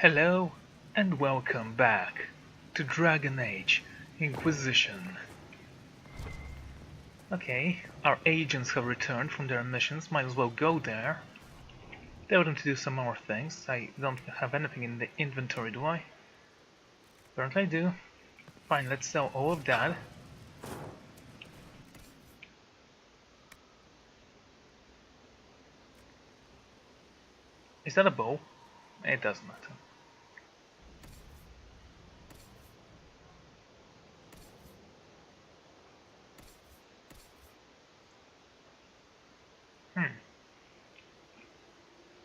Hello and welcome back to Dragon Age Inquisition. Okay, our agents have returned from their missions, might as well go there. Tell them to do some more things. I don't have anything in the inventory, do I? Apparently I do. Fine, let's sell all of that. Is that a bow? It doesn't matter.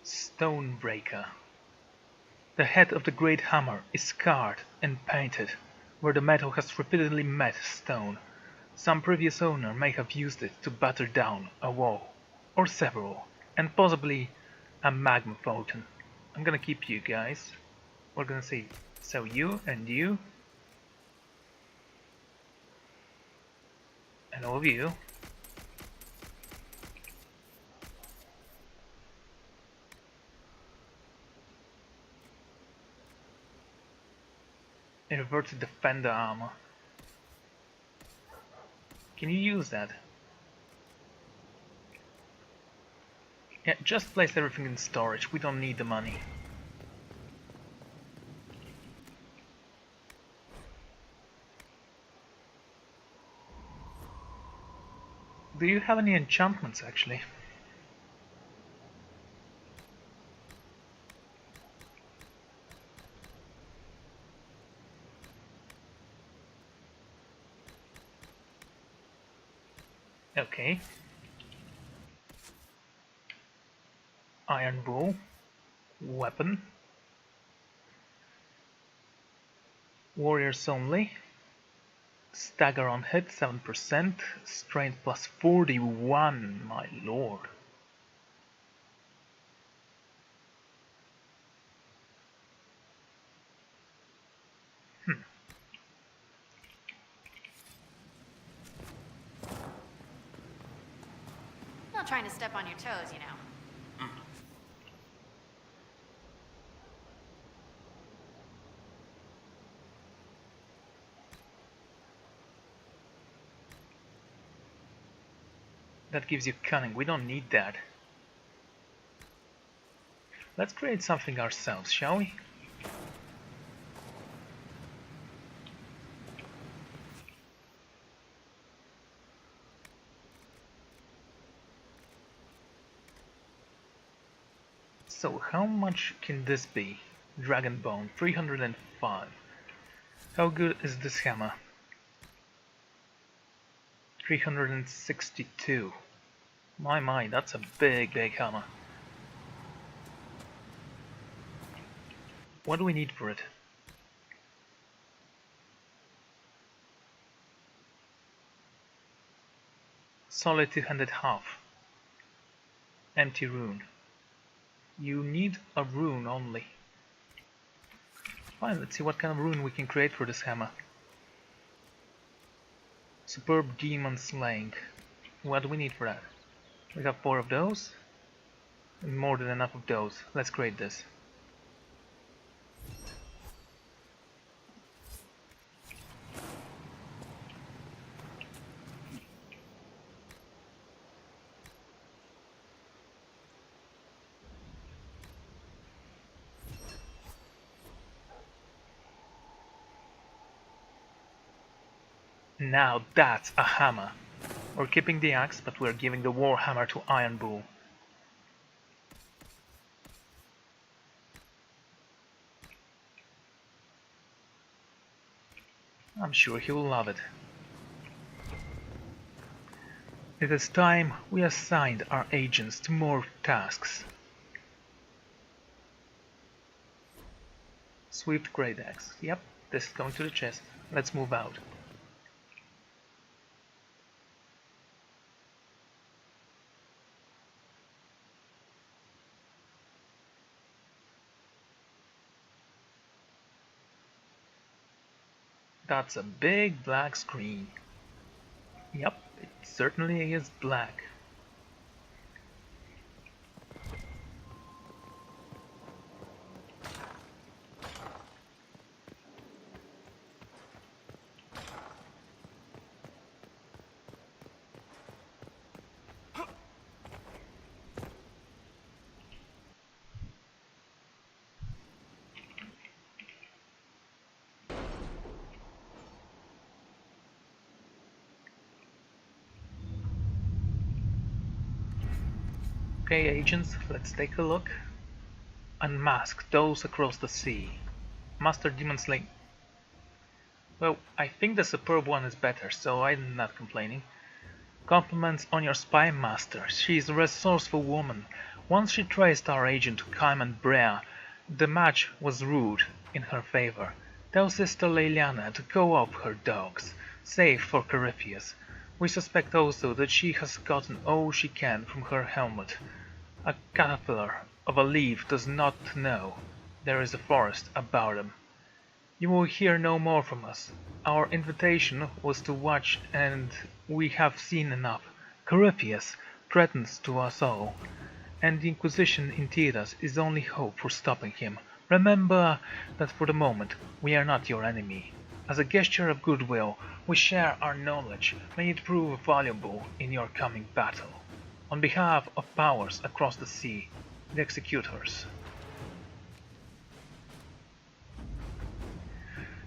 Stonebreaker. The head of the great hammer is scarred and painted, where the metal has repeatedly met stone. Some previous owner may have used it to batter down a wall, or several, and possibly a magma fountain. I'm gonna keep you guys. We're gonna see. So you and you. And all of you. Inverted defender armor. Can you use that? Yeah, just place everything in storage. We don't need the money. Do you have any enchantments actually? Okay. Iron bow. Weapon. Warriors only. Stagger on hit 7%. Strength plus 41, my lord. Not trying to step on your toes, you know. That gives you cunning. We don't need that. Let's create something ourselves, shall we? So how much can this be? Dragon Bone, 305. How good is this hammer? 362. My, that's a big hammer. What do we need for it? Solid two-handed half. Empty rune. You need a rune only. Fine, let's see what kind of rune we can create for this hammer. Superb demon slaying. What do we need for that? We have 4 of those. And more than enough of those. Let's create this. Now that's a hammer. We're keeping the axe, but we're giving the war hammer to Iron Bull. I'm sure he will love it. It is time we assigned our agents to more tasks. Swift Great Axe. Yep, this is going to the chest. Let's move out. That's a big black screen. Yep, it certainly is black. Okay, agents, let's take a look. Unmask those across the sea. Master Demon Slayer. Well, I think the superb one is better, so I'm not complaining. Compliments on your spy master. She is a resourceful woman. Once she traced our agent to Cayman Brea, the match was ruled in her favor. Tell Sister Leliana to go off her dogs. Save for Corypheus. We suspect also that she has gotten all she can from her helmet. A caterpillar of a leaf does not know there is a forest about him. You will hear no more from us. Our invitation was to watch and we have seen enough. Corypheus threatens to us all, and the Inquisition in Tiras is only hope for stopping him. Remember that for the moment we are not your enemy. As a gesture of goodwill, we share our knowledge. May it prove valuable in your coming battle. On behalf of powers across the sea, the executors.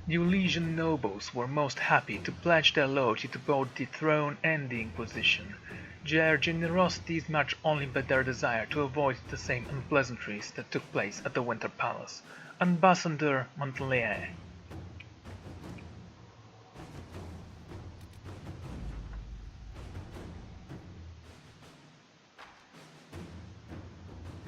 The Elysian nobles were most happy to pledge their loyalty to both the throne and the Inquisition. Their generosity is matched only by their desire to avoid the same unpleasantries that took place at the Winter Palace. Ambassador Montelier.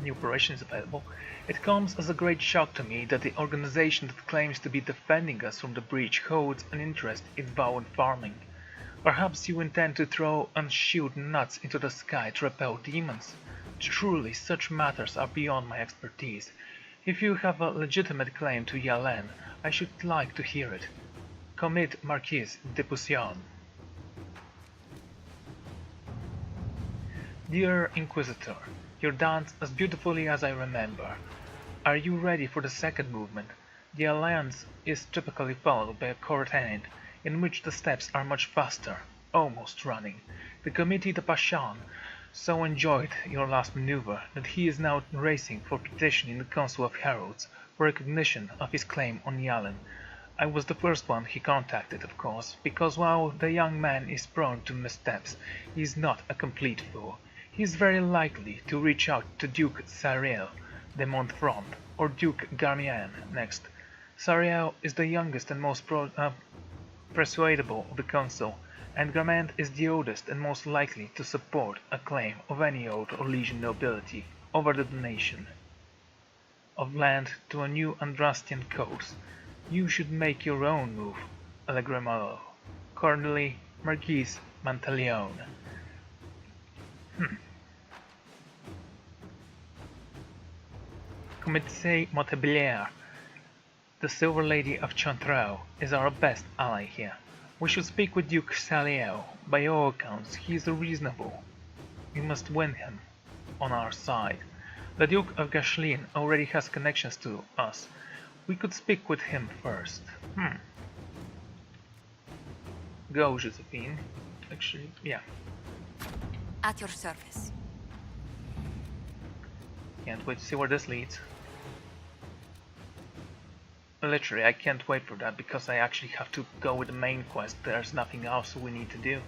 New operation is available. It comes as a great shock to me that the organization that claims to be defending us from the breach holds an interest in bow and farming. Perhaps you intend to throw and shoot nuts into the sky to repel demons? Truly, such matters are beyond my expertise. If you have a legitimate claim to Yalen, I should like to hear it. Commit Marquise de Pussion. Dear Inquisitor, you dance as beautifully as I remember. Are you ready for the second movement? The alliance is typically followed by a courtade, in which the steps are much faster, almost running. The Committee de Passion so enjoyed your last maneuver that he is now racing for petitioning the Council of Heralds for recognition of his claim on Yalen. I was the first one he contacted, of course, because while the young man is prone to missteps, he is not a complete fool. He is very likely to reach out to Duke Sariel de Montfront or Duke Garmian next. Sariel is the youngest and most persuadable of the council, and Garmant is the oldest and most likely to support a claim of any old or Legion nobility over the donation of land to a new Andrastian coast. You should make your own move, Allegramolo. Cordially, Marquise Monteleone. Commissaire Montebellier, the Silver Lady of Chantreux, is our best ally here. We should speak with Duke Saliel. By all accounts, he is reasonable. We must win him on our side. The Duke of Gachelin already has connections to us. We could speak with him first. Go, Josephine. Actually, yeah. At your service. Can't wait to see where this leads. Literally, I can't wait for that because I actually have to go with the main quest. There's nothing else we need to do.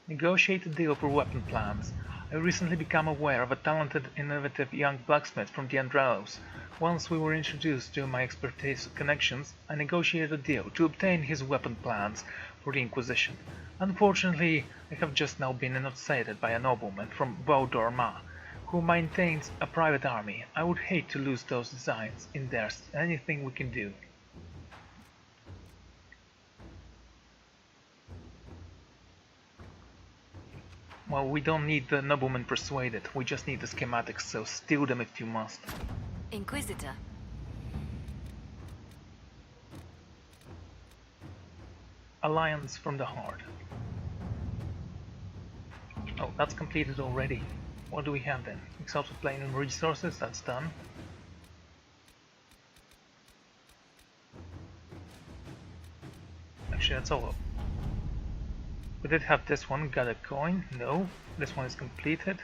Negotiate a deal for weapon plans. I recently became aware of a talented, innovative young blacksmith from the Andralos. Once we were introduced to my expertise connections, I negotiated a deal to obtain his weapon plans for the Inquisition. Unfortunately, I have just now been enunciated by a nobleman from Baudorma, who maintains a private army. I would hate to lose those designs in there's anything we can do. Well, we don't need the nobleman persuaded, we just need the schematics, so steal them if you must. Inquisitor. Alliance from the Heart. Oh, that's completed already. What do we have then? Exalted Plane and Resources, that's done. Actually, that's all. We did have this one, got a coin. No, this one is completed.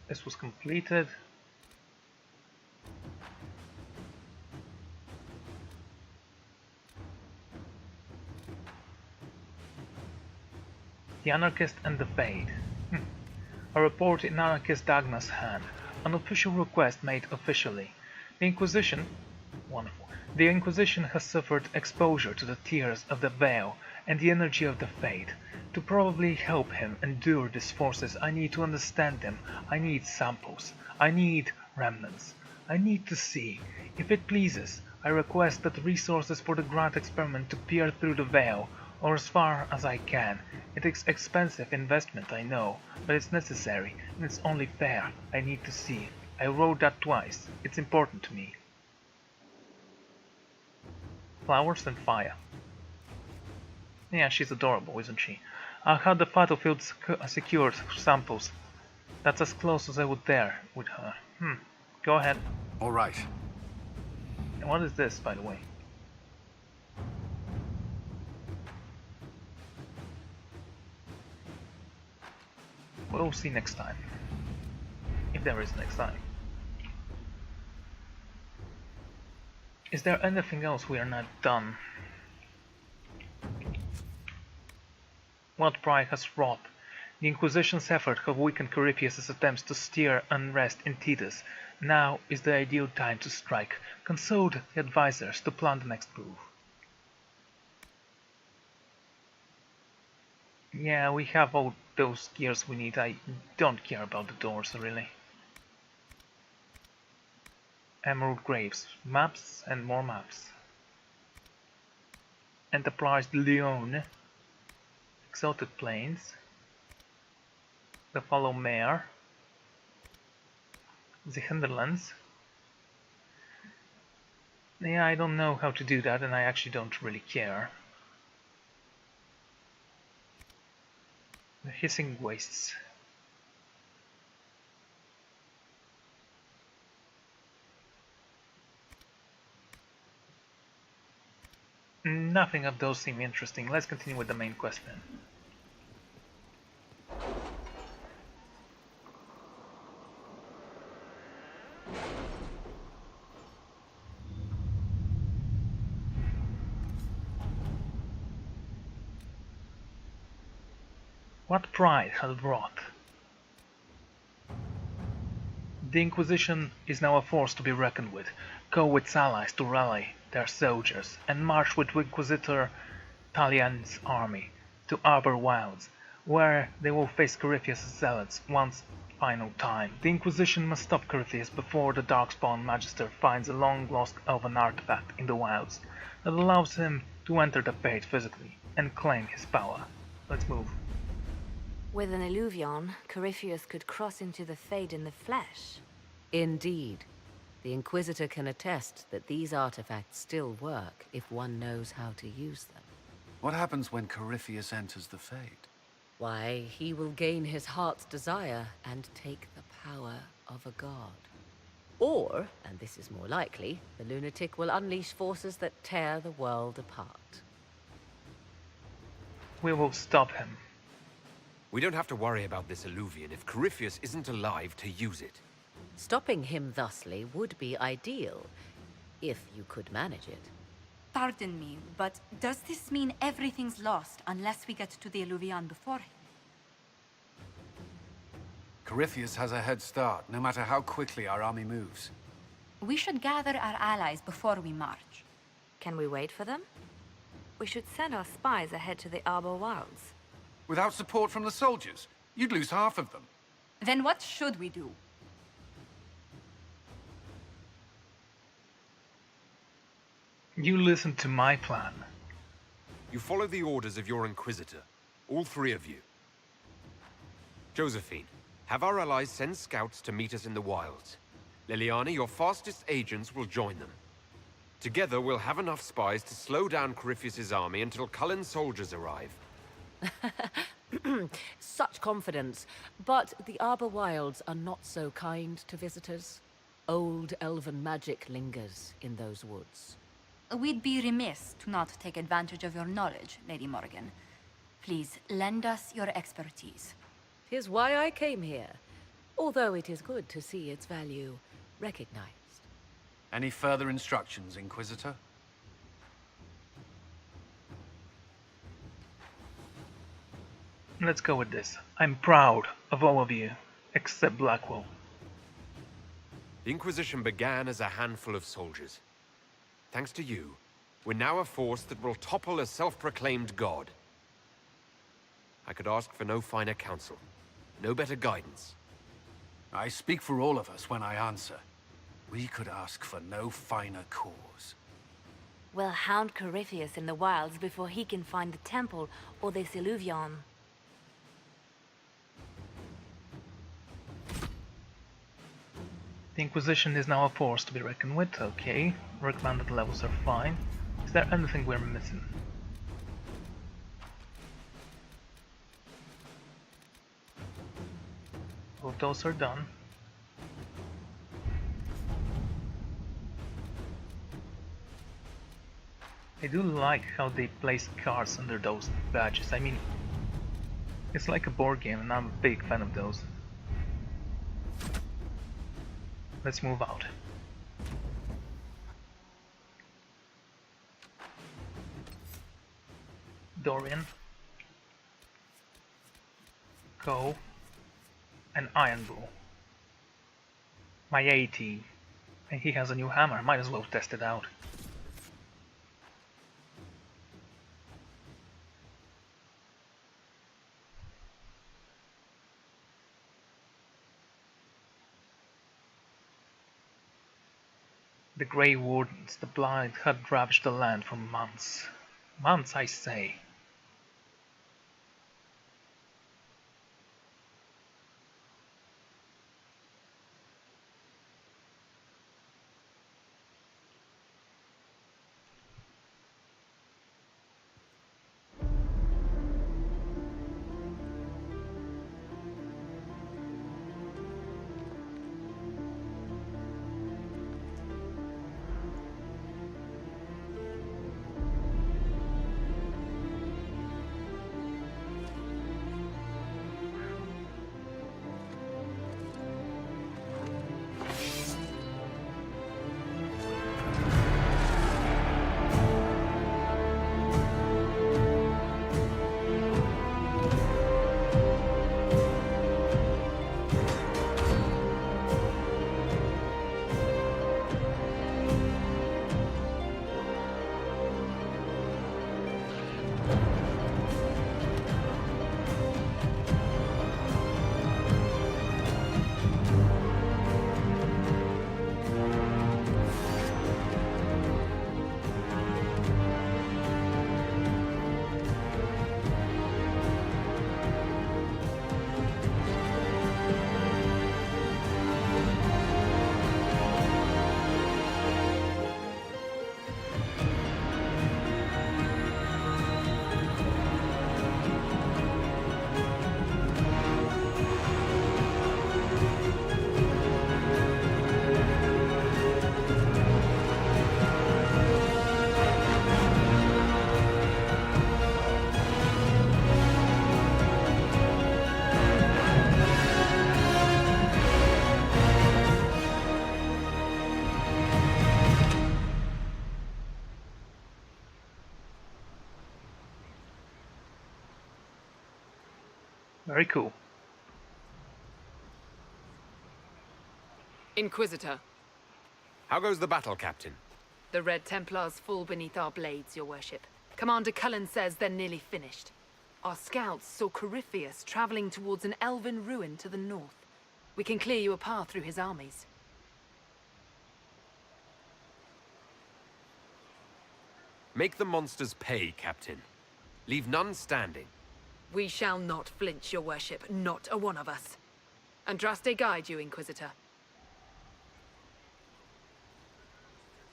This was completed. The Anarchist and the Fade. A report in anarchist Dagma's hand. An official request made officially. The Inquisition... Wonderful. The Inquisition has suffered exposure to the tears of the veil and the energy of the Fate. To probably help him endure these forces, I need to understand them. I need samples. I need remnants. I need to see. If it pleases, I request that resources for the Grand Experiment to peer through the veil, or as far as I can. It is expensive investment, I know, but it's necessary, and it's only fair. I need to see. I wrote that twice. It's important to me. Flowers and fire. Yeah, she's adorable, isn't she? I had the battlefield secured samples. That's as close as I would dare with her. Go ahead. All right. And what is this, by the way? We'll see next time. If there is next time. Is there anything else we are not done? What pride has wrought? The Inquisition's effort have weakened Corypheus' attempts to steer unrest in Titus. Now is the ideal time to strike. Consult the advisors to plan the next move. Yeah, we have all those gears we need. I don't care about the doors, really. Emerald Graves. Maps and more maps. Enterprise Lyon. Exalted Plains. The Follow Mare. The Hinterlands. Yeah, I don't know how to do that, and I actually don't really care. The Hissing Wastes. Nothing of those seem interesting. Let's continue with the main quest then. What pride has wrought? The Inquisition is now a force to be reckoned with. Go with its allies to rally their soldiers, and march with Inquisitor Talian's army to Arbor Wilds, where they will face Corypheus' zealots once final time. The Inquisition must stop Corypheus before the Darkspawn Magister finds a long-lost elven artifact in the wilds that allows him to enter the Fate physically and claim his power. Let's move. With an Illuvion, Corypheus could cross into the Fade in the flesh. Indeed. The Inquisitor can attest that these artifacts still work if one knows how to use them. What happens when Corypheus enters the Fade? Why, he will gain his heart's desire and take the power of a god. Or, and this is more likely, the lunatic will unleash forces that tear the world apart. We will stop him. We don't have to worry about this Illuvian if Corypheus isn't alive to use it. Stopping him thusly would be ideal, if you could manage it. Pardon me, but does this mean everything's lost unless we get to the Illuvian before him? Corypheus has a head start, no matter how quickly our army moves. We should gather our allies before we march. Can we wait for them? We should send our spies ahead to the Arbor Wilds. Without support from the soldiers, you'd lose half of them. Then what should we do? You listen to my plan. You follow the orders of your Inquisitor, all three of you. Josephine, have our allies send scouts to meet us in the wilds. Liliana, your fastest agents will join them. Together, we'll have enough spies to slow down Corypheus' army until Cullen's soldiers arrive. Such confidence. But the Arbor Wilds are not so kind to visitors. Old elven magic lingers in those woods. We'd be remiss to not take advantage of your knowledge, Lady Morgan. Please, lend us your expertise. 'Tis why I came here, although it is good to see its value recognized. Any further instructions, Inquisitor? Let's go with this. I'm proud of all of you, except Blackwell. The Inquisition began as a handful of soldiers. Thanks to you, we're now a force that will topple a self-proclaimed god. I could ask for no finer counsel, no better guidance. I speak for all of us when I answer. We could ask for no finer cause. We'll hound Corypheus in the wilds before he can find the temple or this Illuvion. The Inquisition is now a force to be reckoned with, okay. Recommended levels are fine. Is there anything we're missing? Both those are done. I do like how they place cards under those badges. I mean, it's like a board game and I'm a big fan of those. Let's move out. Dorian. Go. And Iron Bull. My A-team. And he has a new hammer, might as well test it out. The Grey Wardens, the blind, had ravaged the land for months. Months, I say. Very cool. Inquisitor, How goes the battle, Captain? the Red Templars fall beneath our blades, your worship. Commander Cullen says they're nearly finished. Our scouts saw Corypheus traveling towards an elven ruin to the north. We can clear you a path through his armies. Make the monsters pay, Captain. Leave none standing. We shall not flinch, your worship, not a one of us. Andraste guide you, Inquisitor.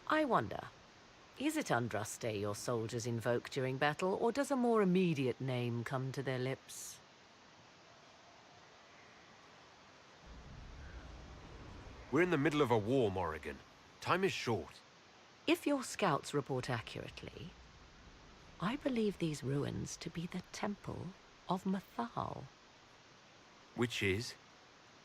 I wonder, is it Andraste your soldiers invoke during battle, or does a more immediate name come to their lips? We're in the middle of a war, Morrigan. Time is short. If your scouts report accurately, I believe these ruins to be the Temple of Mathal. Which is?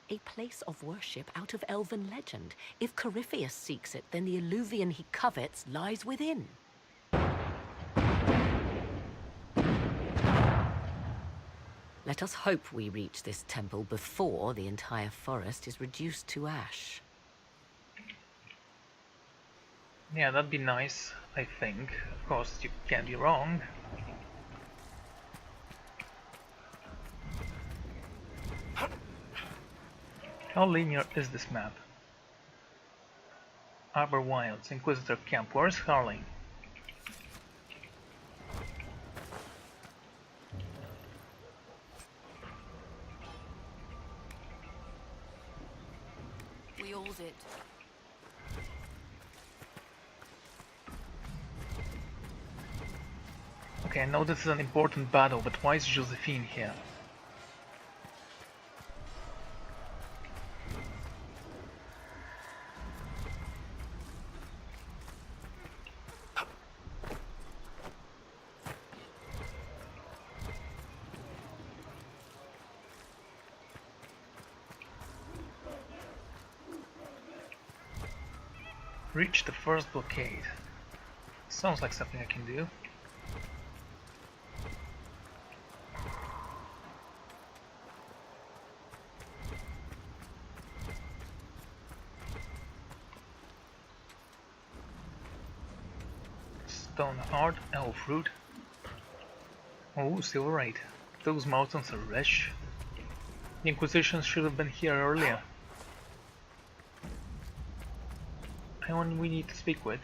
A place of worship out of elven legend. If Corypheus seeks it, then the Illuvion he covets lies within. Let us hope we reach this temple before the entire forest is reduced to ash. Yeah, that'd be nice, I think. Of course, you can't be wrong. How linear is this map? Arbor Wilds, Inquisitor Camp. Where's Harling? We hold it. Okay, I know this is an important battle, but why is Josephine here? Reach the first blockade. Sounds like something I can do. Stone Heart, Elf Root. Oh, Silverite. Those mountains are rich. The Inquisition should have been here earlier. Anyone we need to speak with?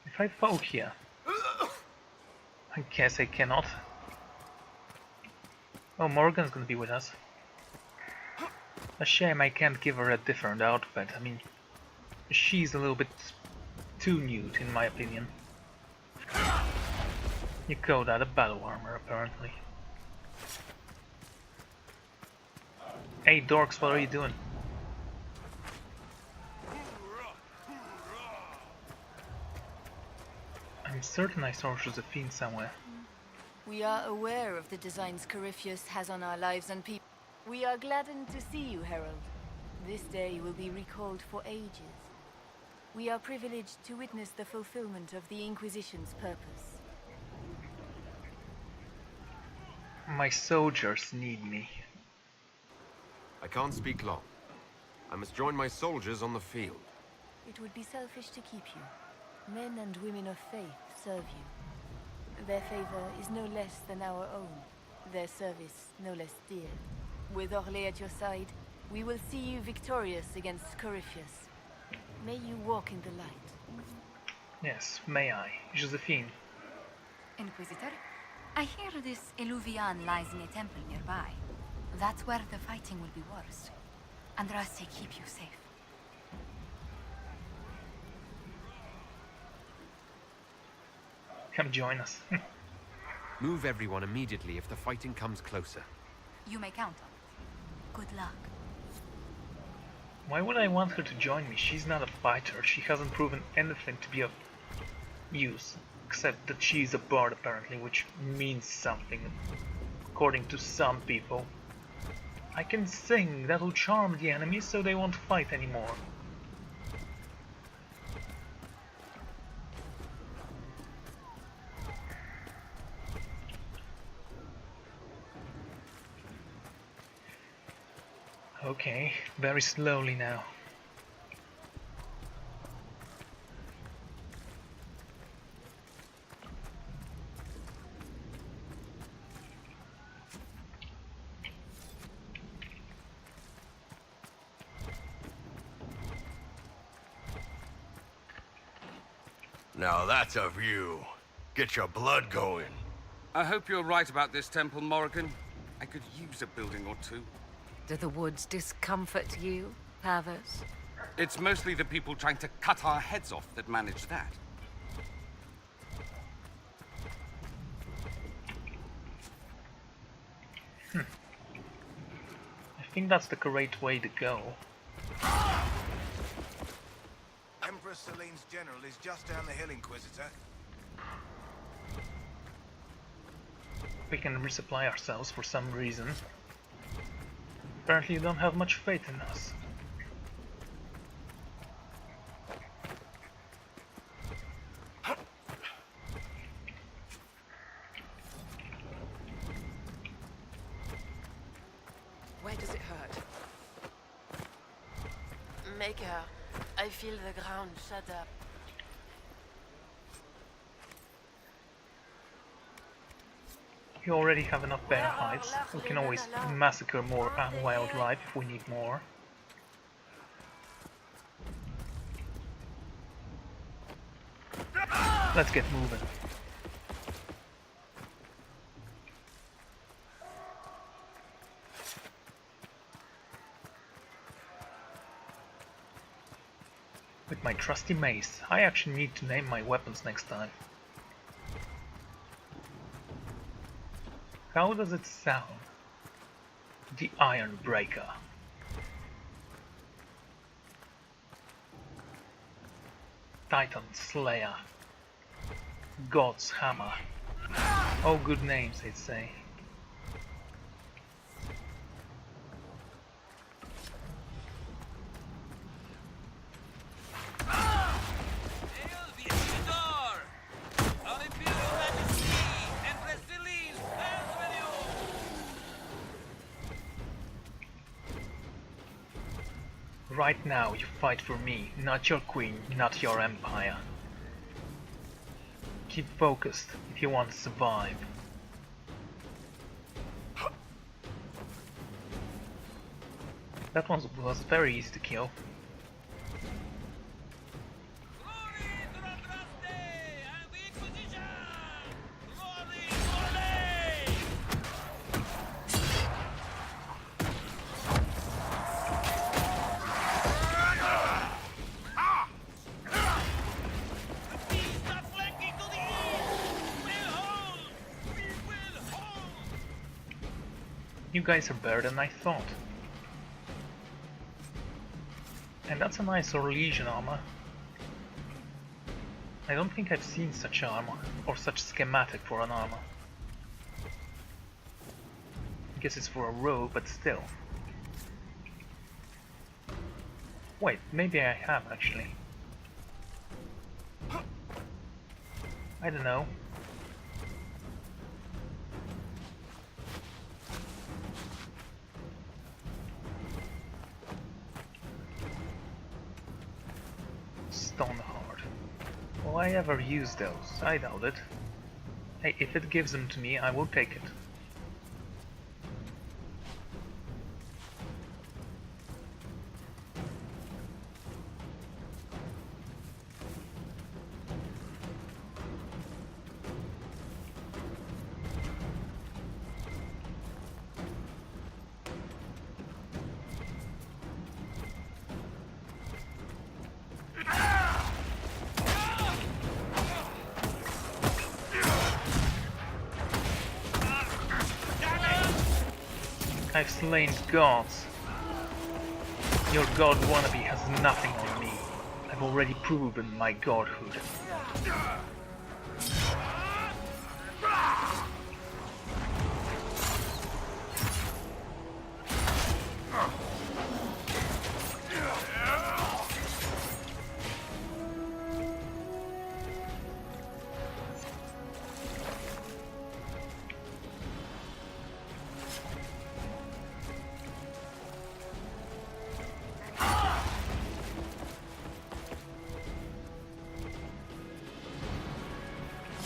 If I fall here, I guess I cannot. Oh, Morgan's gonna be with us. A shame I can't give her a different outfit. I mean, she's a little bit too nude in my opinion. You call that a battle armor, apparently. Hey dorks, what are you doing? I'm certain I saw Josephine somewhere. We are aware of the designs Corypheus has on our lives and people. We are gladdened to see you, Herald. This day will be recalled for ages. We are privileged to witness the fulfillment of the Inquisition's purpose. My soldiers need me. I can't speak long. I must join my soldiers on the field. It would be selfish to keep you. Men and women of faith serve you. Their favor is no less than our own. Their service no less dear. With Orlais at your side, we will see you victorious against Corypheus. May you walk in the light. Yes, may I. Josephine. Inquisitor, I hear this Eluvian lies in a temple nearby. That's where the fighting will be worst. Andraste keep you safe. Come join us. Move everyone immediately if the fighting comes closer. You may count on it. Good luck. Why would I want her to join me? She's not a fighter. She hasn't proven anything to be of use. Except that she's a bard apparently, which means something. According to some people. I can sing, that'll charm the enemies so they won't fight anymore. Okay, very slowly now. Now that's a view. Get your blood going. I hope you're right about this temple, Morrigan. I could use a building or two. Do the woods discomfort you, Pavos? It's mostly the people trying to cut our heads off that manage that. I think that's the correct way to go. Selene's general is just down the hill, Inquisitor. We can resupply ourselves for some reason. Apparently you don't have much faith in us. Where does it hurt? Maker, I feel the ground shut up. We already have enough bear hides. We can always massacre more wildlife if we need more. Let's get moving. With my trusty mace, I actually need to name my weapons next time. How does it sound? The Iron Breaker. Titan Slayer. God's Hammer. All good names, they'd say. Right now you fight for me, not your queen, not your empire. Keep focused if you want to survive. That one was very easy to kill. You guys are better than I thought. And that's a nice Orlesian armor. I don't think I've seen such armor, or such schematic for an armor. I guess it's for a rogue, but still. Wait, maybe I have actually. I don't know. Stoneheart. Will I ever use those? I doubt it. Hey, if it gives them to me, I will take it. I've slain gods. Your god wannabe has nothing on me. I've already proven my godhood.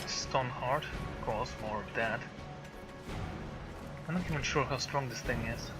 Stoneheart, of course, more of that. I'm not even sure how strong this thing is.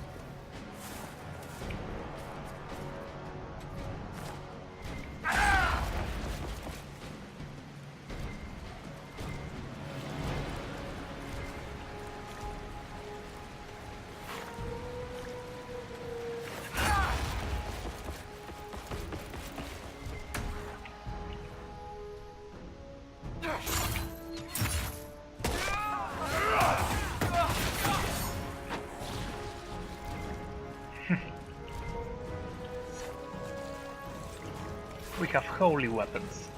have holy weapons.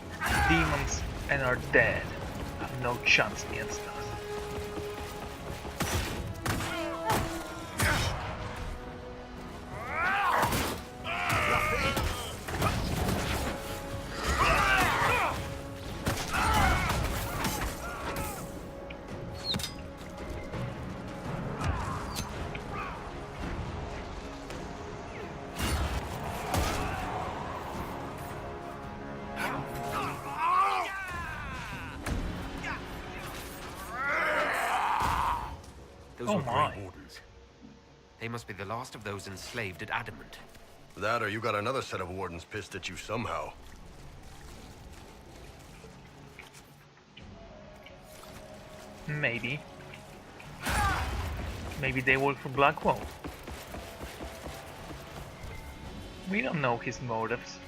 Demons and our dead have no chance against us. Those were Grey Wardens. They must be the last of those enslaved at Adamant. That or you got another set of wardens pissed at you somehow. Maybe. Maybe they work for Blackwall. We don't know his motives.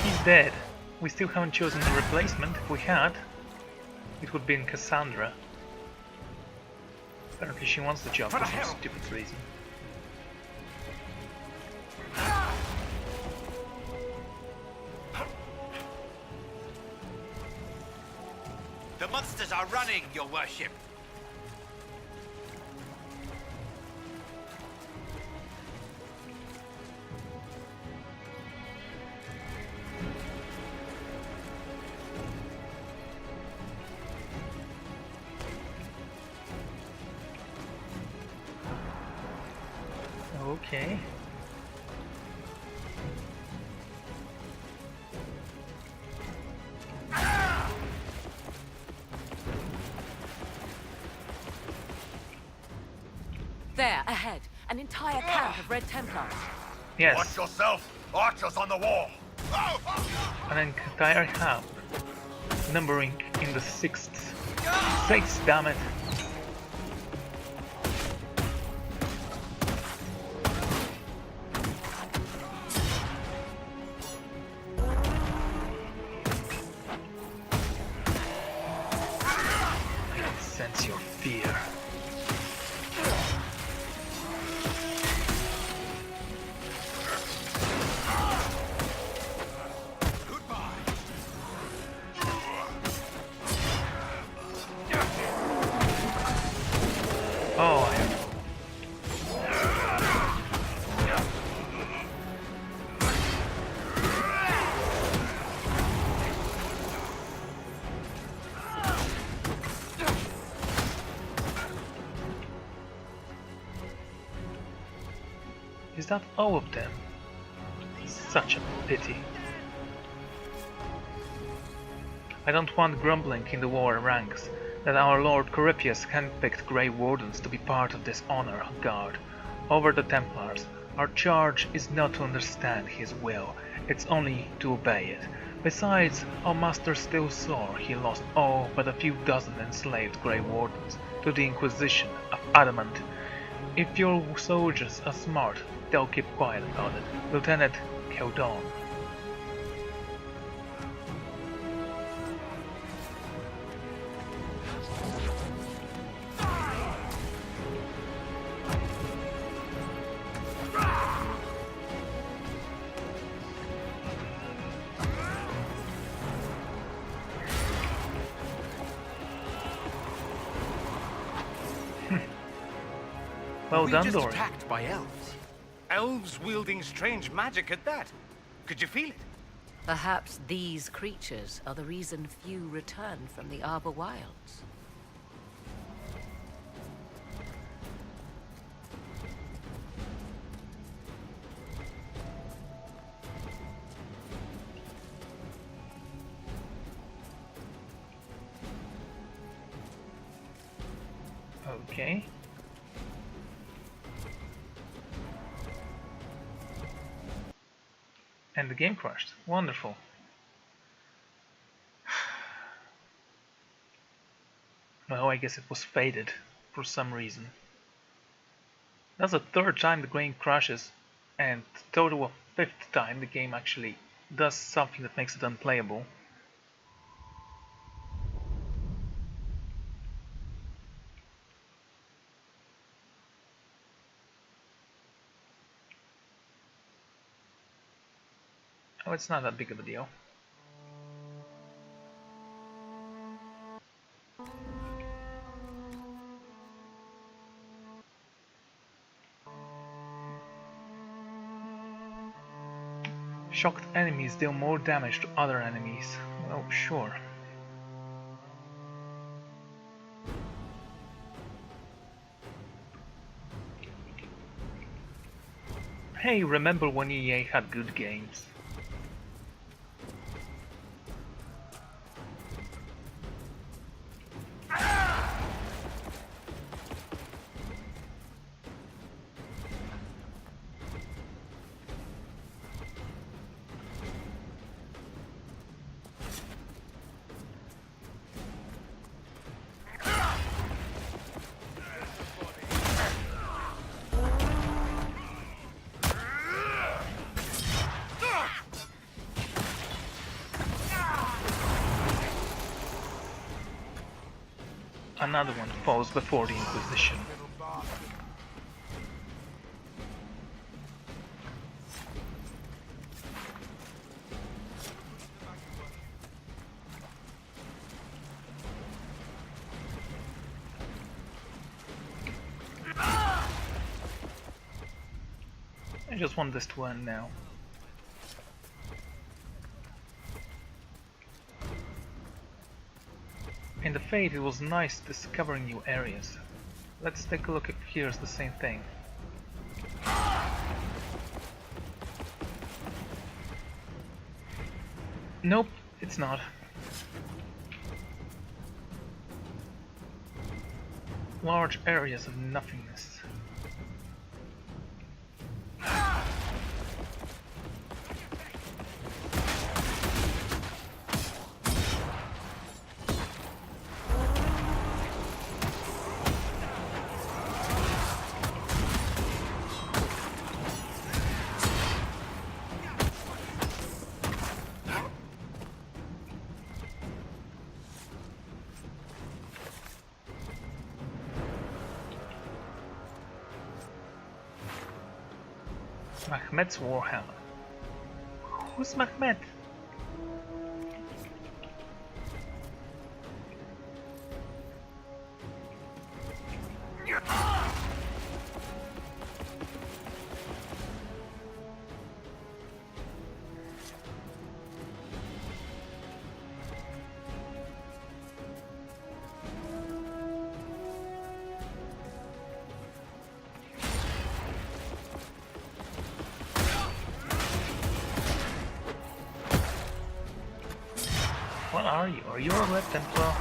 He's dead. We still haven't chosen a replacement. If we had, it would be in Cassandra. Apparently she wants the job for some stupid reason. The monsters are running, your worship. Okay. There, ahead. An entire camp of Red Templars. Yes. Watch yourself! Archers on the wall! An entire camp, numbering in the 6th. 6, damn it! I can sense your fear. Oh, is that all of them? Such a pity. I don't want grumbling in the war ranks that our Lord Corypheus handpicked Grey Wardens to be part of this honor guard over the Templars. Our charge is not to understand his will, it's only to obey it. Besides, our master still sore he lost all but a few dozen enslaved Grey Wardens to the Inquisition of Adamant. If your soldiers are smart, they'll keep quiet about it. Lieutenant Keldon. Well we done, just Dory. attacked by elves. Elves wielding strange magic at that. Could you feel it? Perhaps these creatures are the reason few return from the Arbor Wilds. Okay. And the game crashed. Wonderful. Well, I guess it was fated for some reason. That's the third time the game crashes, and total of fifth time the game actually does something that makes it unplayable. Oh, it's not that big of a deal. Shocked enemies deal more damage to other enemies. Well, sure. Hey, remember when EA had good games? Another one falls before the Inquisition. I just want this to end now. In the Fate it was nice discovering new areas. Let's take a look if here's the same thing. Nope, it's not. Large areas of nothingness. Mahmet's Warhammer. Who's Mahmet? What are you? Are you a Red Templar?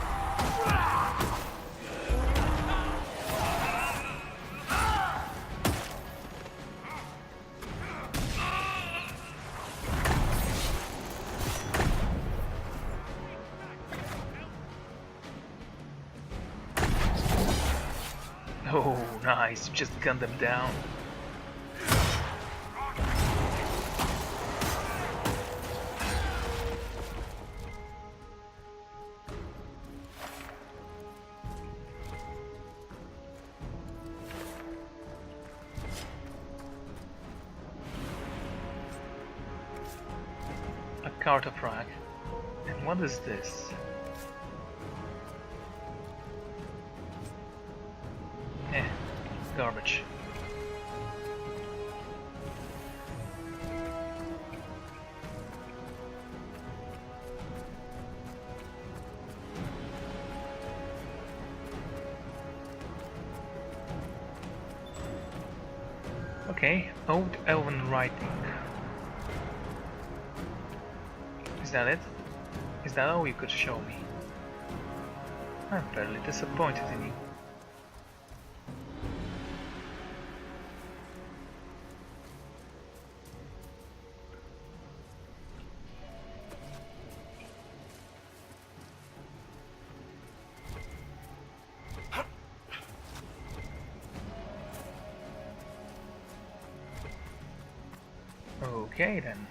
Oh, nice. Just gun them down. Cartophrag. And what is this? Garbage. Okay, Old Elven Writing. Is that it? Is that all you could show me? I'm fairly disappointed in you. Okay then.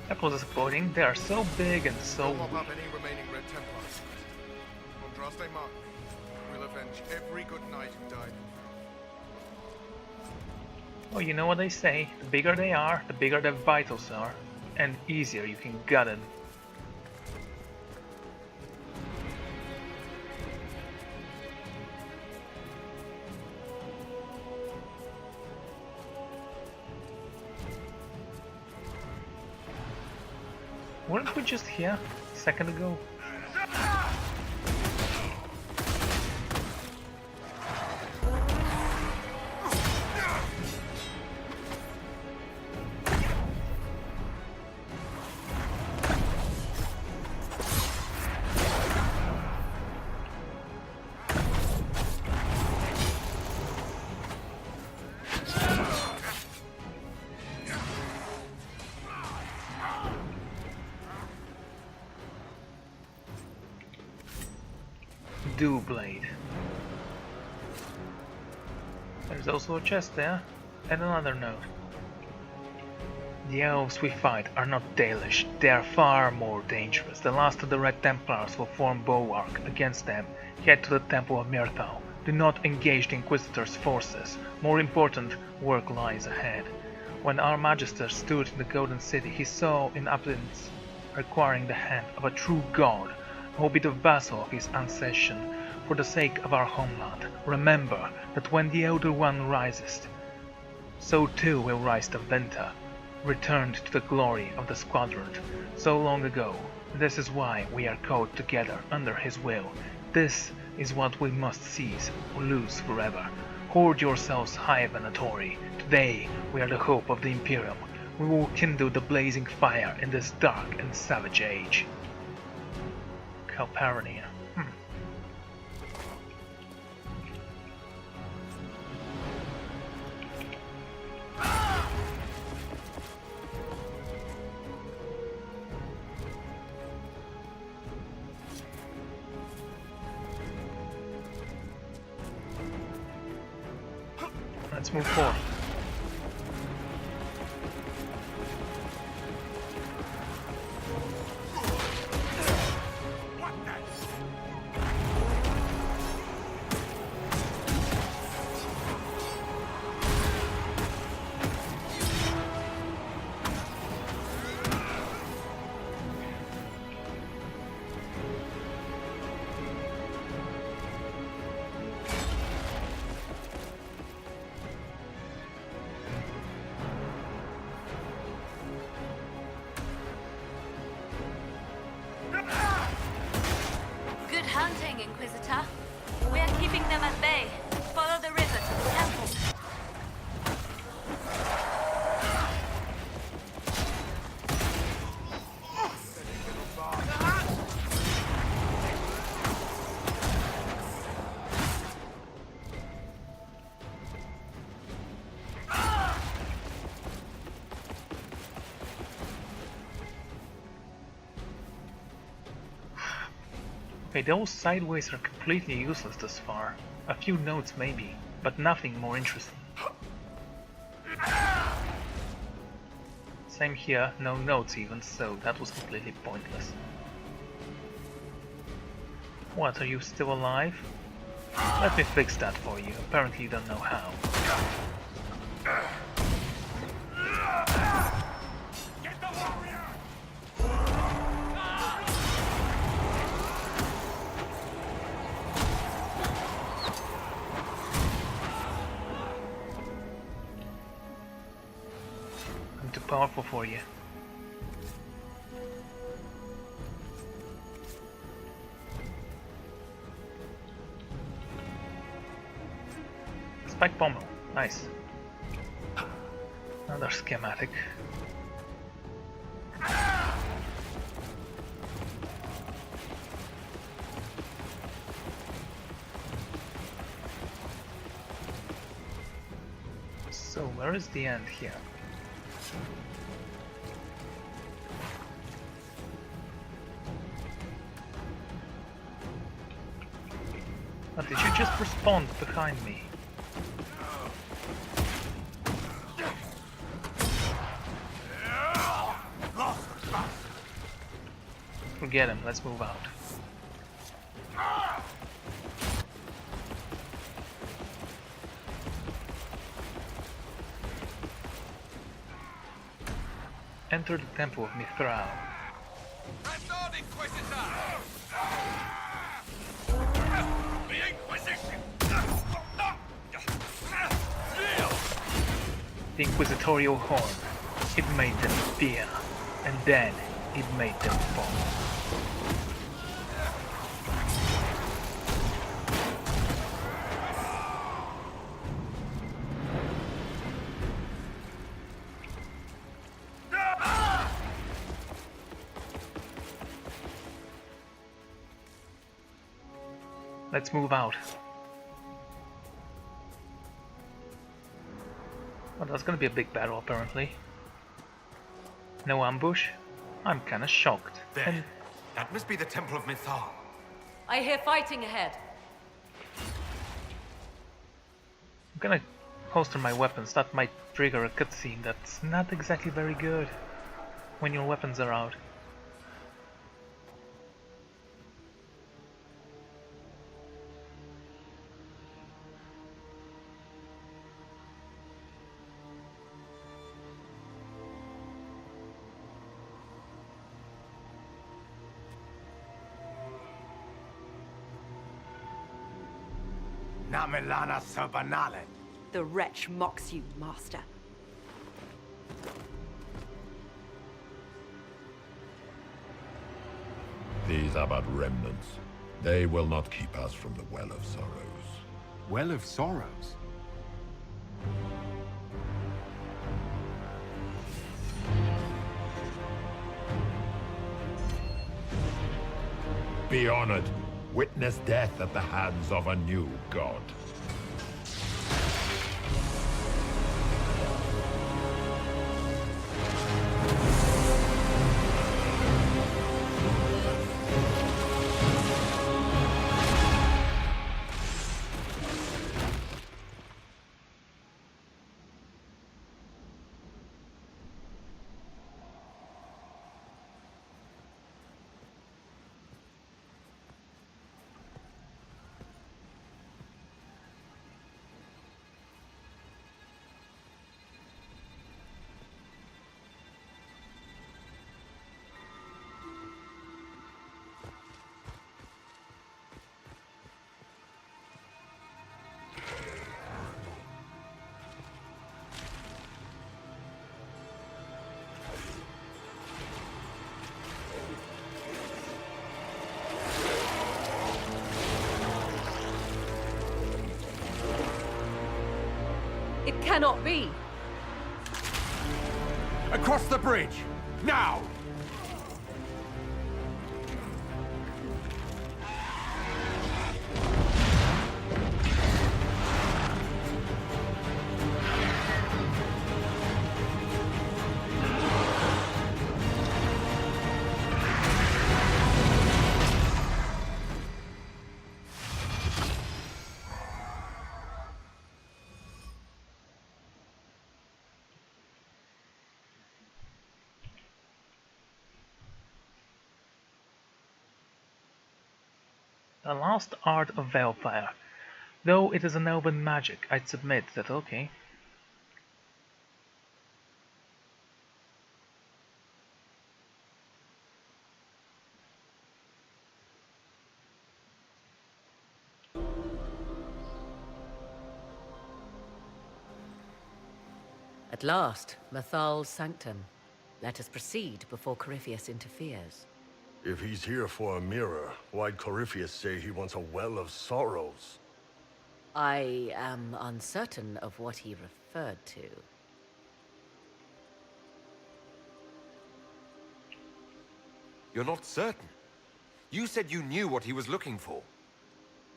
That was disappointing. They are so big and so Don't mop weak. up any remaining Red Templars. Andraste mark me. We'll avenge every good knight who died. Well, you know what they say. The bigger they are, the bigger their vitals are. And easier you can gut them. Weren't we just here a second ago? Blade. There's also a chest there, and another note. The elves we fight are not Dalish, they are far more dangerous. The last of the Red Templars will form bulwark against them. Head to the Temple of Myrthal. Do not engage the Inquisitor's forces. More important work lies ahead. When our Magister stood in the Golden City, he saw inhabitants requiring the hand of a true god, who will be the vassal of his ancestration. For the sake of our homeland, remember that when the Elder One rises, so too will rise the Venta, returned to the glory of the Squadron so long ago. This is why we are called together under his will. This is what we must seize or lose forever. Hoard yourselves high, Venatori. Today we are the hope of the Imperium. We will kindle the blazing fire in this dark and savage age. Calparania. Let's move forward. Good hunting, Inquisitor. We are keeping them at bay. Follow the river to the temple. Okay, those sideways are completely useless thus far. A few notes maybe, but nothing more interesting. Same here, no notes even, so that was completely pointless. What, are you still alive? Let me fix that for you, apparently you don't know how. Too powerful for you. Spike pommel. Nice. Another schematic. So where is the end here? But did you just respawn behind me? Forget him, let's move out. Enter the Temple of Mithral. Press on, Inquisitor! The Inquisition! The Inquisitorial horn. It made them fear, and then it made them fall. Let's move out. Well, that's gonna be a big battle apparently. No ambush? I'm kinda shocked. There. And That must be the Temple of Mithal. I hear fighting ahead. I'm gonna holster my weapons. That might trigger a cutscene that's not exactly very good when your weapons are out. Namelana Serbanale. The wretch mocks you, master. These are but remnants. They will not keep us from the Well of Sorrows. Well of Sorrows? Be honored. Witness death at the hands of a new god. It cannot be! Across the bridge! Now! The Lost Art of Veilfire. Though it is an elven magic, I'd submit that okay. At last, Mathal's sanctum. Let us proceed before Corypheus interferes. If he's here for a mirror, why'd Corypheus say he wants a Well of Sorrows? I am uncertain of what he referred to. You're not certain? You said you knew what he was looking for.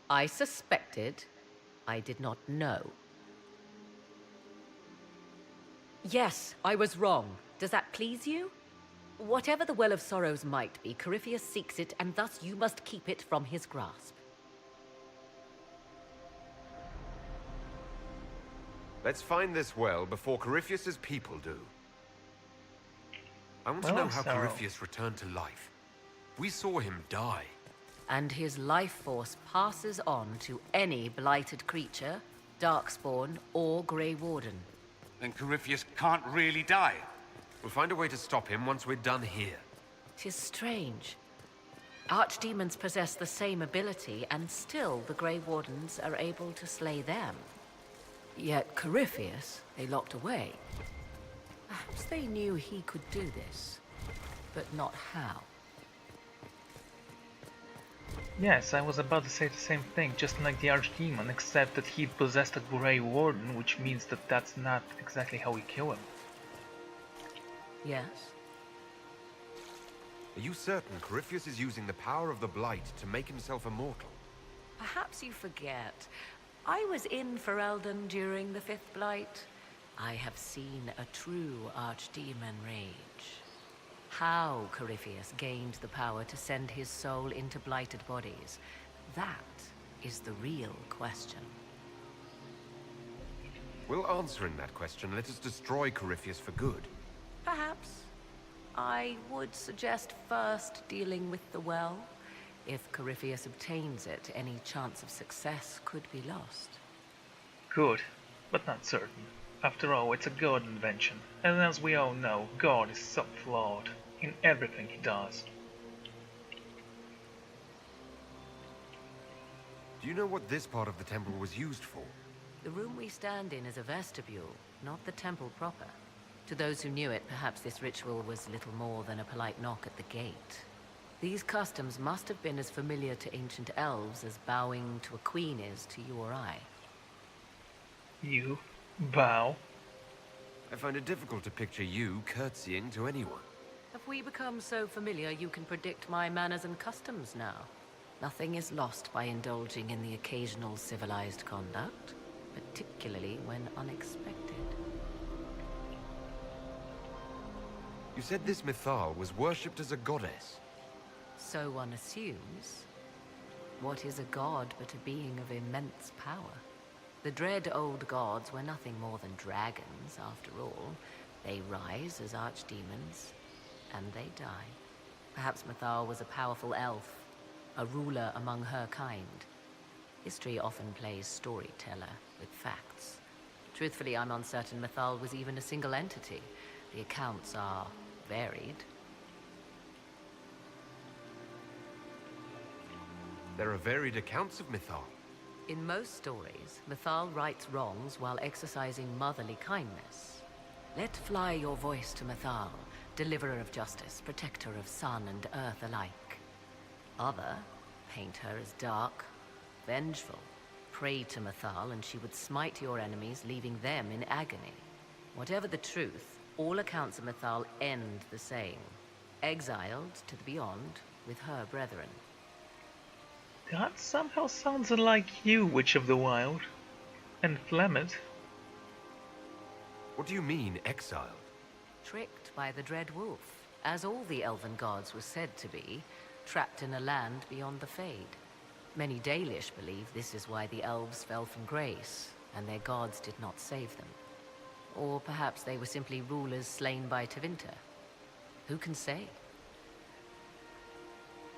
I suspected. I did not know. Yes, I was wrong. Does that please you? Whatever the Well of Sorrows might be, Corypheus seeks it, and thus you must keep it from his grasp. Let's find this well before Corypheus's people do. I want to Well, know how Sorrow. Corypheus returned to life. We saw him die. And his life force passes on to any blighted creature, Darkspawn, or Grey Warden. Then Corypheus can't really die. We'll find a way to stop him once we're done here. 'Tis strange. Archdemons possess the same ability, and still the Grey Wardens are able to slay them. Yet Corypheus, they locked away. Perhaps they knew he could do this, but not how. Yes, I was about to say the same thing, just like the Archdemon, except that he possessed a Grey Warden, which means that that's not exactly how we kill him. Yes? Are you certain Corypheus is using the power of the Blight to make himself immortal? Perhaps you forget. I was in Ferelden during the Fifth Blight. I have seen a true Archdemon rage. How Corypheus gained the power to send his soul into blighted bodies, that is the real question. Will answering that question let us destroy Corypheus for good? Perhaps. I would suggest first dealing with the well. If Corypheus obtains it, any chance of success could be lost. Good, but not certain. After all, it's a god invention, and as we all know, God is so flawed in everything he does. Do you know what this part of the temple was used for? The room we stand in is a vestibule, not the temple proper. To those who knew it, perhaps this ritual was little more than a polite knock at the gate. These customs must have been as familiar to ancient elves as bowing to a queen is to you or I. You bow? I find it difficult to picture you curtsying to anyone. Have we become so familiar you can predict my manners and customs now? Nothing is lost by indulging in the occasional civilized conduct, particularly when unexpected. You said this Mythal was worshipped as a goddess. So one assumes. What is a god but a being of immense power? The dread old gods were nothing more than dragons, after all. They rise as archdemons, and they die. Perhaps Mythal was a powerful elf, a ruler among her kind. History often plays storyteller with facts. Truthfully, I'm uncertain Mythal was even a single entity. The accounts are varied. There are varied accounts of Mythal. In most stories, Mythal rights wrongs while exercising motherly kindness. Let fly your voice to Mythal, deliverer of justice, protector of sun and earth alike. Other paint her as dark, vengeful. Pray to Mythal and she would smite your enemies, leaving them in agony. Whatever the truth, all accounts of Mythal end the same. Exiled to the beyond with her brethren. That somehow sounds like you, Witch of the Wild. And Flemeth. What do you mean, exiled? Tricked by the Dread Wolf, as all the elven gods were said to be, trapped in a land beyond the Fade. Many Dalish believe this is why the elves fell from grace, and their gods did not save them. Or perhaps they were simply rulers slain by Tevinter. Who can say?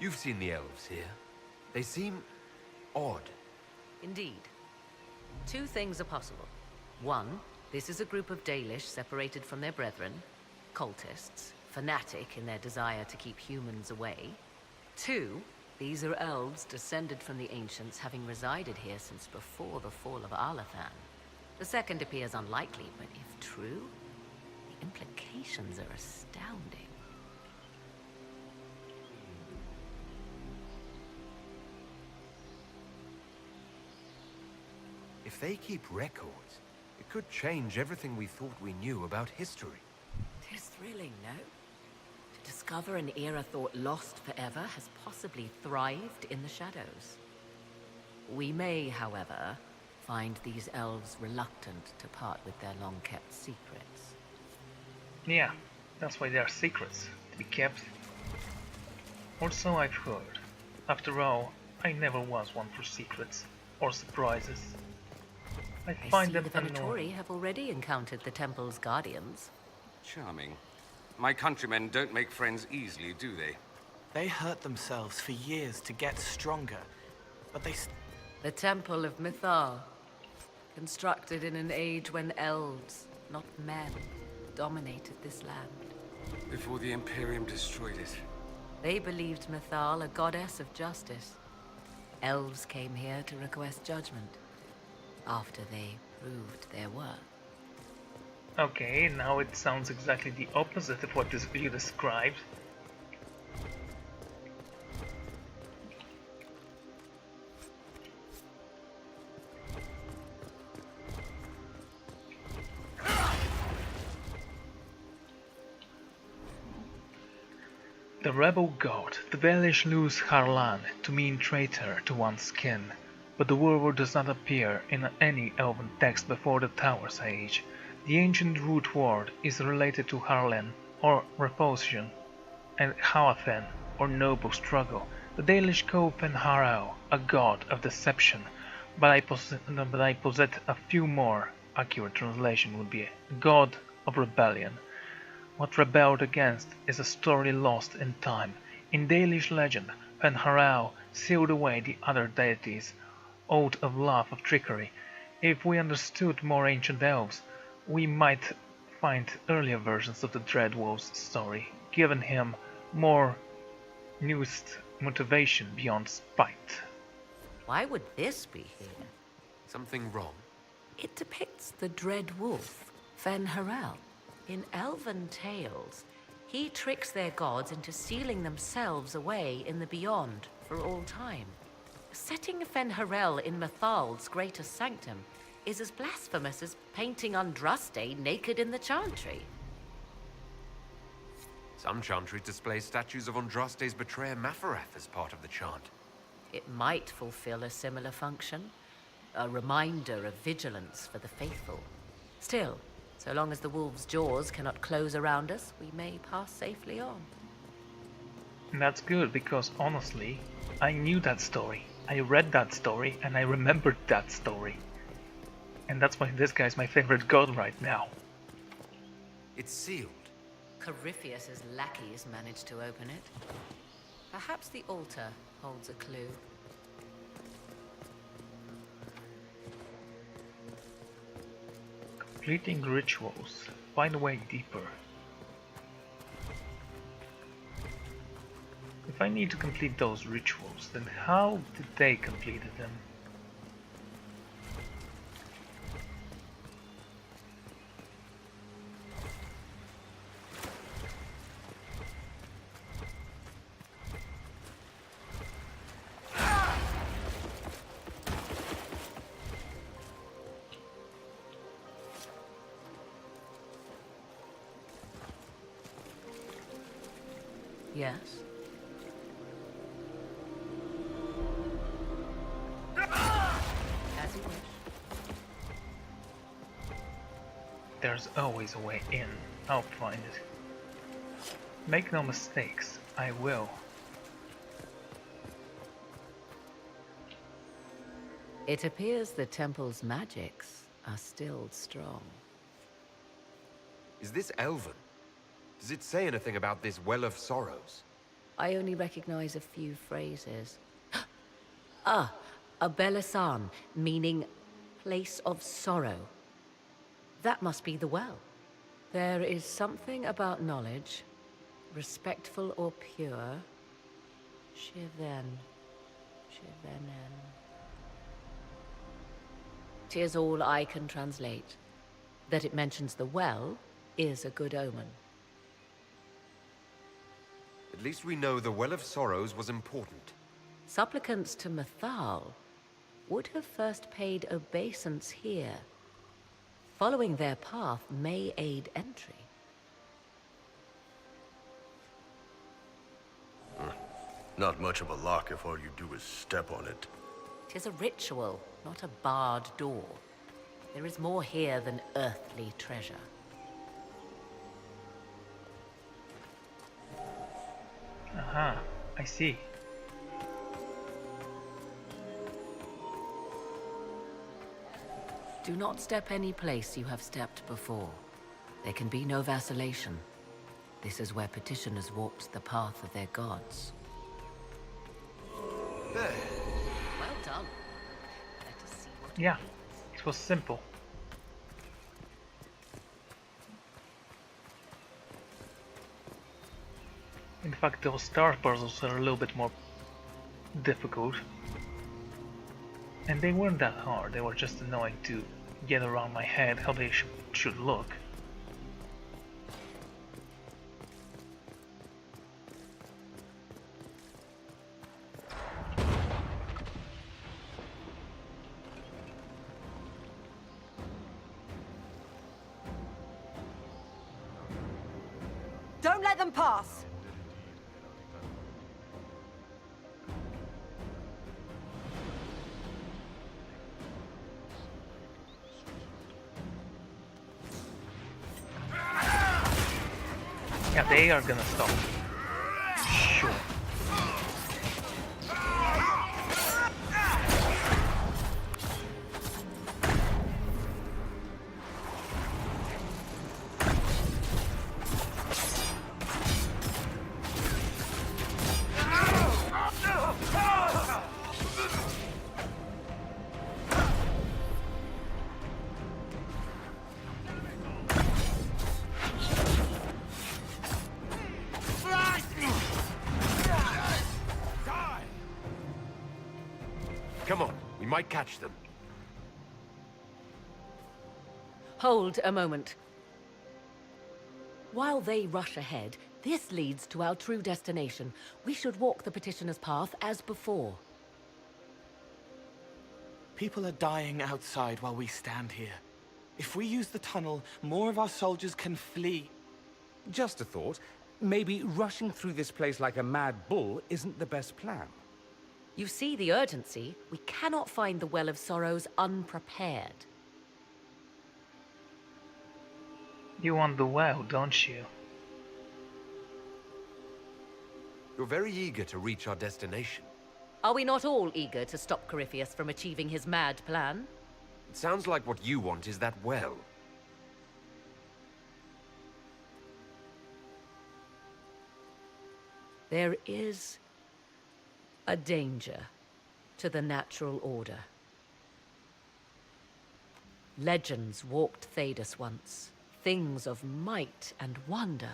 You've seen the elves here. They seem odd. Indeed. Two things are possible. One, this is a group of Dalish separated from their brethren, cultists, fanatic in their desire to keep humans away. Two, these are elves descended from the ancients, having resided here since before the fall of Arlathan. The second appears unlikely, but if true, the implications are astounding. If they keep records, it could change everything we thought we knew about history. Tis thrilling, no? To discover an era thought lost forever has possibly thrived in the shadows. We may, however, find these elves reluctant to part with their long-kept secrets. Yeah, that's why they are secrets, to be kept. Or so I've heard. After all, I never was one for secrets or surprises. I find them the annoying. Venatori have already encountered the temple's guardians. Charming. My countrymen don't make friends easily, do they? They hurt themselves for years to get stronger, but they... The Temple of Mythal. Constructed in an age when elves, not men, dominated this land. Before the Imperium destroyed it. They believed Mythal a goddess of justice. Elves came here to request judgment, after they proved their worth. Okay, now it sounds exactly the opposite of what you described. The rebel god, the Velish lose Harlan to mean traitor to one's kin, but the word does not appear in any elven text before the Tower's age. The ancient root word is related to Harlan or repulsion, and Haathen or noble struggle. The Dalish call Fenharau a god of deception, but I posit a few more accurate translation would be a god of rebellion. What rebelled against is a story lost in time. In Dalish legend, Fenharau sealed away the other deities, oath of love of trickery. If we understood more ancient elves, we might find earlier versions of the Dreadwolf's story, giving him more nuanced motivation beyond spite. Why would this be here? Something wrong? It depicts the Dread Wolf, Fenharel. In elven tales, he tricks their gods into sealing themselves away in the beyond for all time. Setting Fenharel in Mythal's greatest sanctum is as blasphemous as painting Andraste naked in the chantry. Some chantries display statues of Andraste's betrayer Mafarath as part of the chant. It might fulfill a similar function, a reminder of vigilance for the faithful. Still, so long as the wolf's jaws cannot close around us, we may pass safely on. And that's good, because honestly, I knew that story. I read that story, and I remembered that story. And that's why this guy's my favorite god right now. It's sealed. Corypheus's lackeys managed to open it. Perhaps the altar holds a clue. Completing rituals. Find a way deeper. If I need to complete those rituals, then how did they complete them? Yes? As you wish. There's always a way in. I'll find it. Make no mistakes, I will. It appears the temple's magics are still strong. Is this Elven? Does it say anything about this Well of Sorrows? I only recognize a few phrases. Ah, a Belasan, meaning place of sorrow. That must be the well. There is something about knowledge, respectful or pure. Shiven. Shivenen. 'Tis all I can translate. That it mentions the well is a good omen. At least we know the Well of Sorrows was important. Supplicants to Mythal. would have first paid obeisance here. Following their path may aid entry. Not much of a lock if all you do is step on it. 'Tis a ritual, not a barred door. There is more here than earthly treasure. Aha, I see. Do not step any place you have stepped before. There can be no vacillation. This is where petitioners walked the path of their gods. There. Well done. Let us see what... Yeah, it was simple. In fact, those star puzzles are a little bit more difficult. And they weren't that hard, they were just annoying to get around my head how they should look. Don't let them pass! Yeah, they are gonna stop. Sure. Come on, we might catch them. Hold a moment. While they rush ahead, this leads to our true destination. We should walk the petitioner's path as before. People are dying outside while we stand here. If we use the tunnel, more of our soldiers can flee. Just a thought. Maybe rushing through this place like a mad bull isn't the best plan. You see the urgency? We cannot find the Well of Sorrows unprepared. You want the well, don't you? You're very eager to reach our destination. Are we not all eager to stop Corypheus from achieving his mad plan? It sounds like what you want is that well. There is a danger to the natural order. Legends walked Thedas once, things of might and wonder.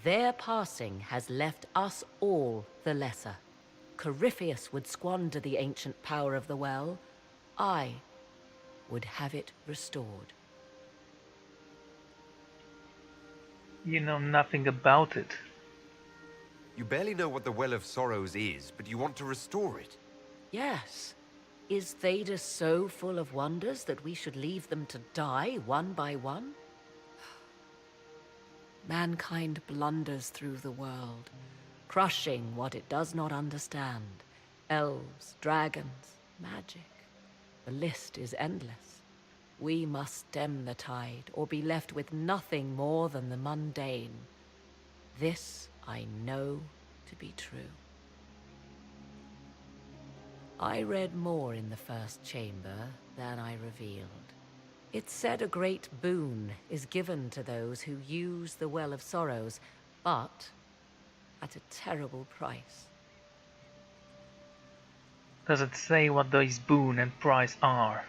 Their passing has left us all the lesser. Corypheus would squander the ancient power of the well. I would have it restored. You know nothing about it. You barely know what the Well of Sorrows is, but you want to restore it. Yes. Is Thedas so full of wonders that we should leave them to die one by one? Mankind blunders through the world, crushing what it does not understand. Elves, dragons, magic. The list is endless. We must stem the tide, or be left with nothing more than the mundane. This I know to be true. I read more in the first chamber than I revealed. It said a great boon is given to those who use the Well of Sorrows, but at a terrible price. Does it say what those boon and price are?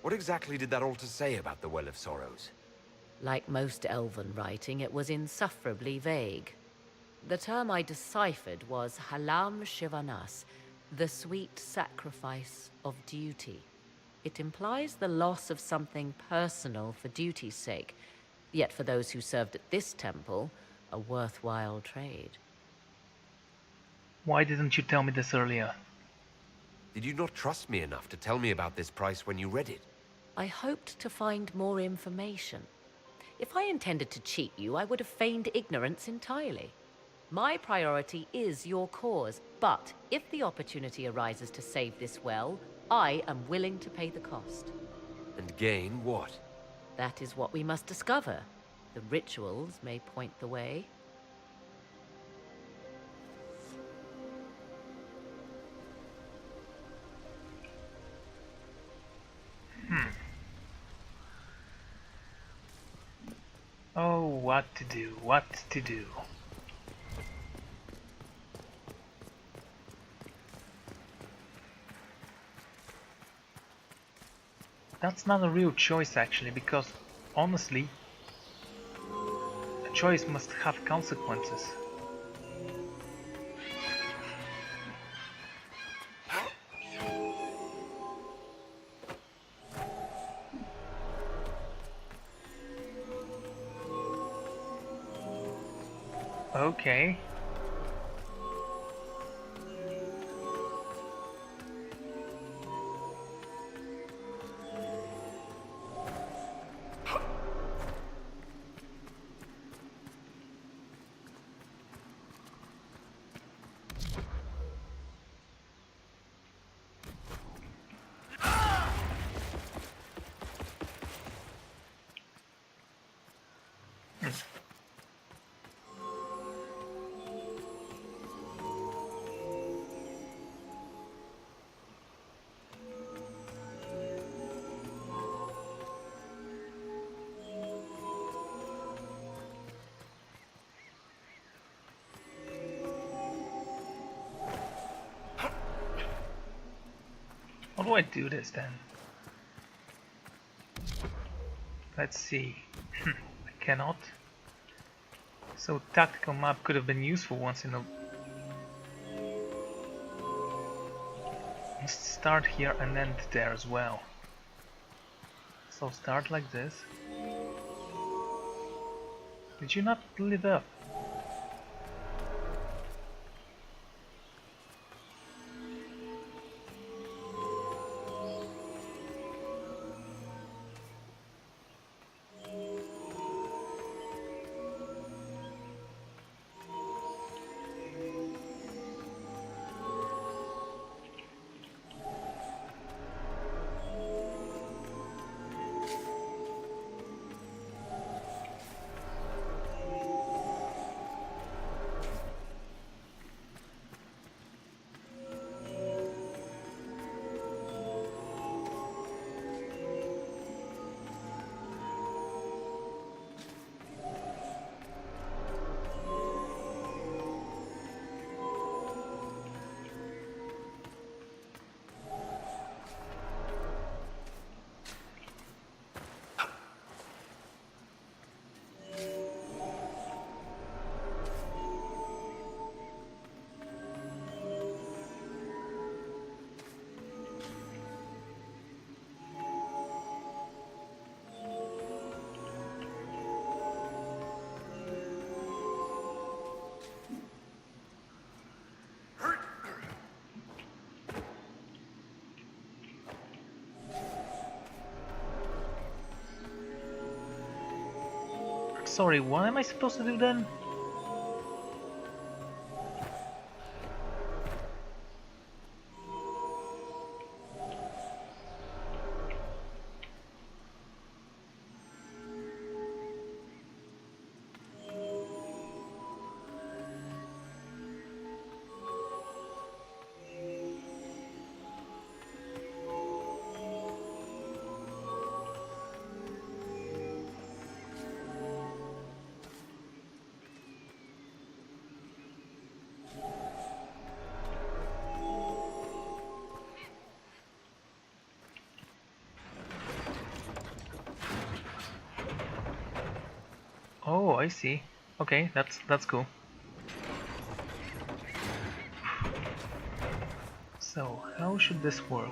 What exactly did that altar say about the Well of Sorrows? Like most elven writing, it was insufferably vague. The term I deciphered was Halam Shivanas, the sweet sacrifice of duty. It implies the loss of something personal for duty's sake, yet for those who served at this temple, a worthwhile trade. Why didn't you tell me this earlier? Did you not trust me enough to tell me about this price when you read it? I hoped to find more information. If I intended to cheat you, I would have feigned ignorance entirely. My priority is your cause, but if the opportunity arises to save this well, I am willing to pay the cost. And gain what? That is what we must discover. The rituals may point the way. Oh, what to do, what to do. That's not a real choice actually, because honestly, a choice must have consequences. Okay. How do I do this then? Let's see. I cannot. So tactical map could have been useful once in a... Must start here and end there as well. So start like this. Did you not live up? Sorry, what am I supposed to do then? Oh, I see. Okay, that's cool. So, how should this work?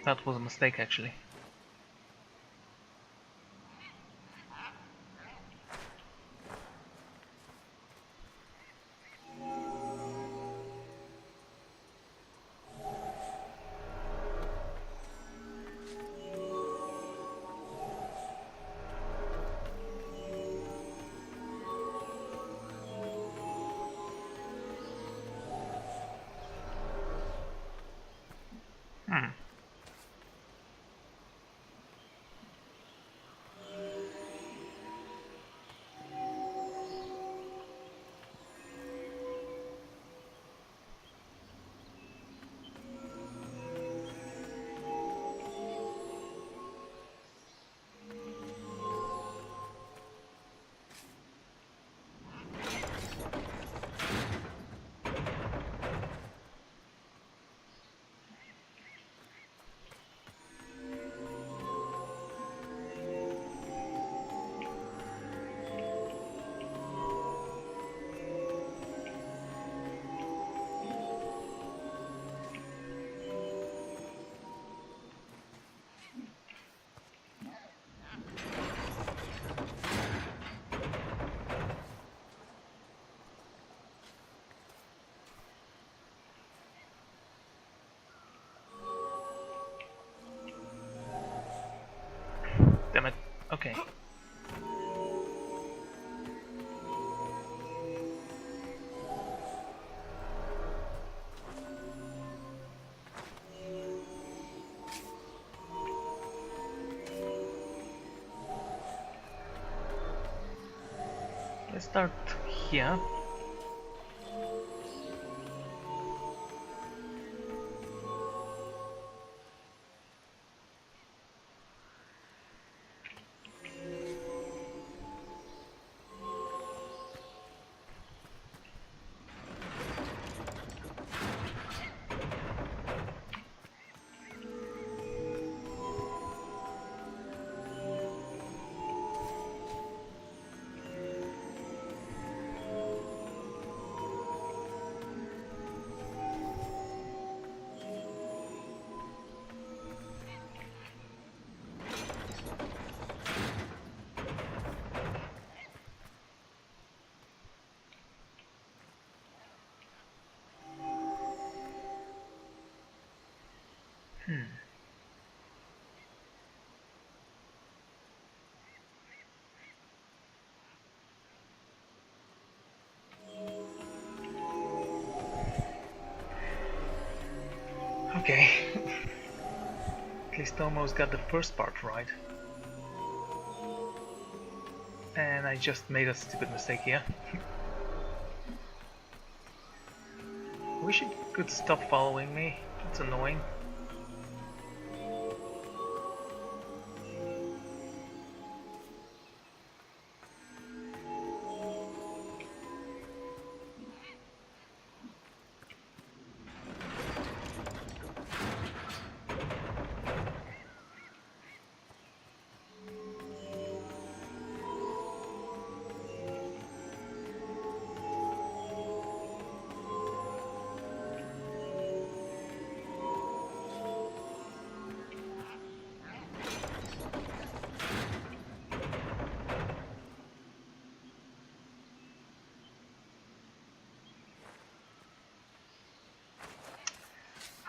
That was a mistake, actually. Hmm. Damn it. Okay. Let's start here. Okay. At least almost got the first part right. And I just made a stupid mistake here. Wish it could stop following me. It's annoying.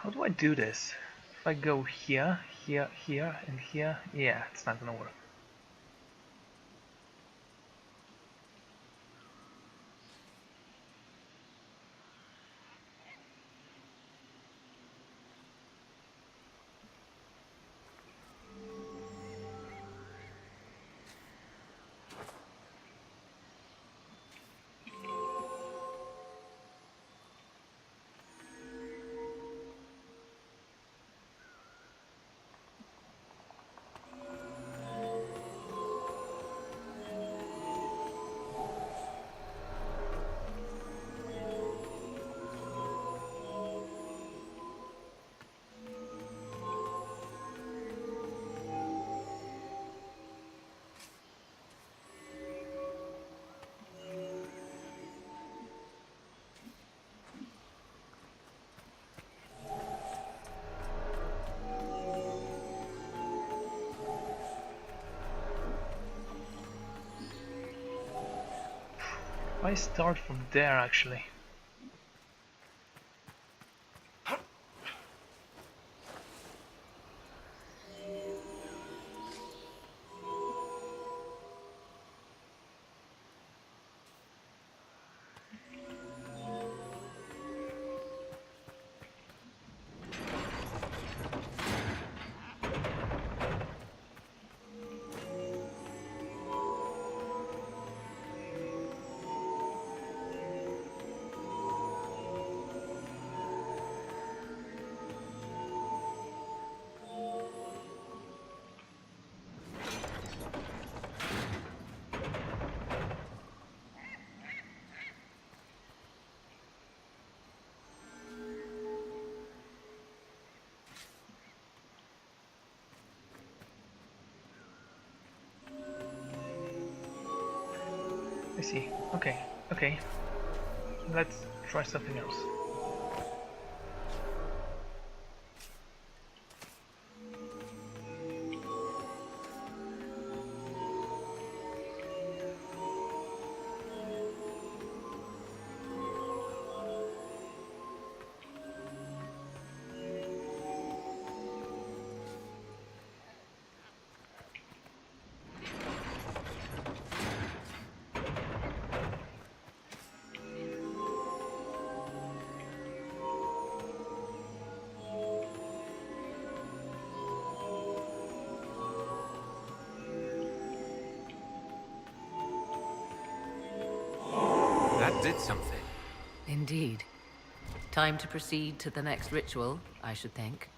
How do I do this? If I go here, here, here, and here, yeah, it's not gonna work. I start from there actually. I see. Okay, okay. Let's try something else. That did something. Indeed. Time to proceed to the next ritual, I should think.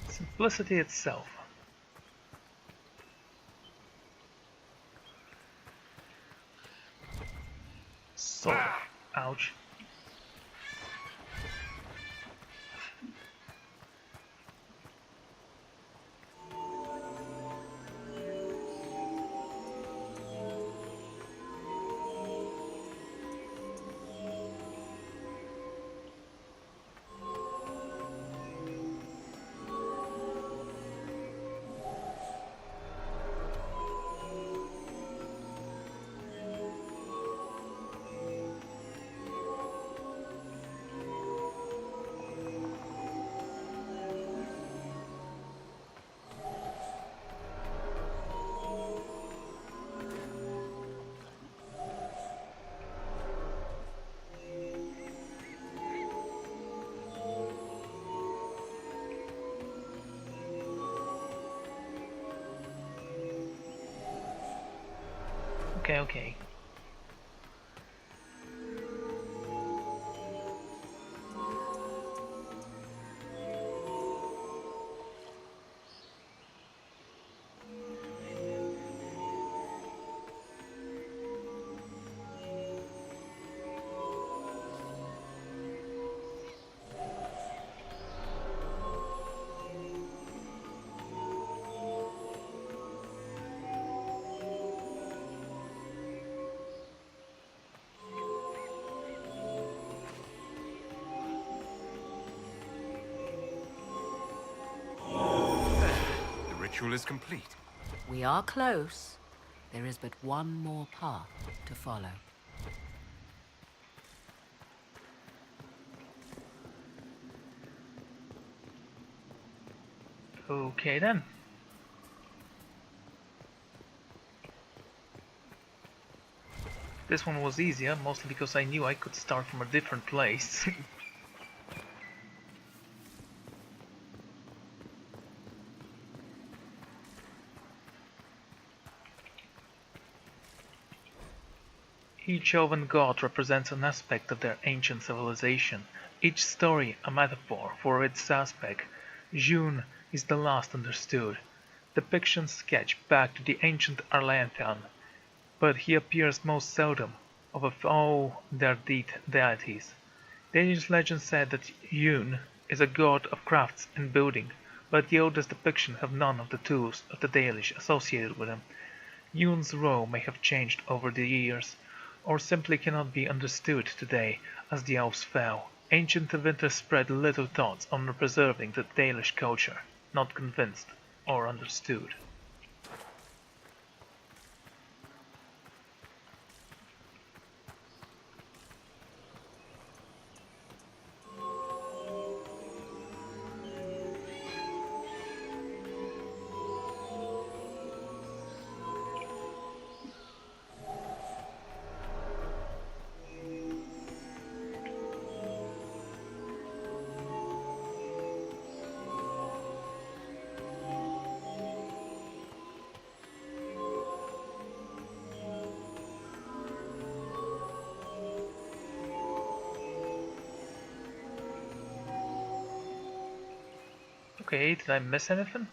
Simplicity itself. Sword. Ouch. Okay, okay. The ritual is complete. We are close. There is but one more path to follow. Okay then. This one was easier, mostly because I knew I could start from a different place. Each elven god represents an aspect of their ancient civilization, each story a metaphor for its aspect. June is the last understood. Depictions sketch back to the ancient Arlanthal, but he appears most seldom of all their deities. Danish legend said that June is a god of crafts and building, but the oldest depictions have none of the tools of the Dalish associated with him. June's role may have changed over the years, or simply cannot be understood today as the elves fell. Ancient inventors spread little thoughts on preserving the Dalish culture, not convinced or understood. Okay, did I miss anything?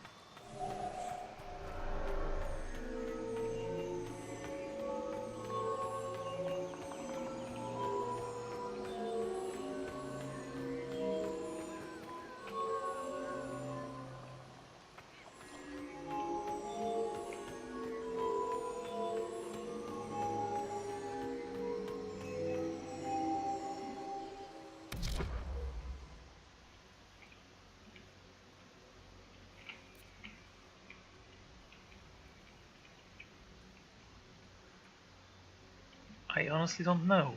I honestly don't know.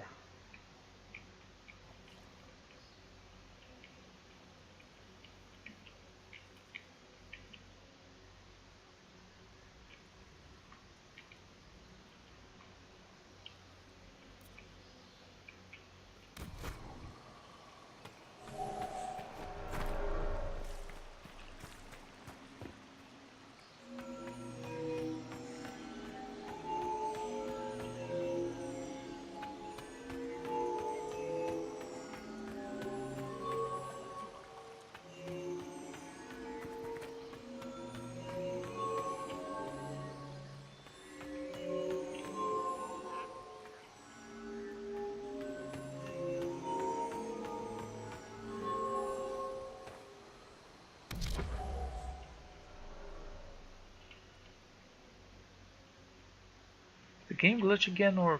The game glitch again, or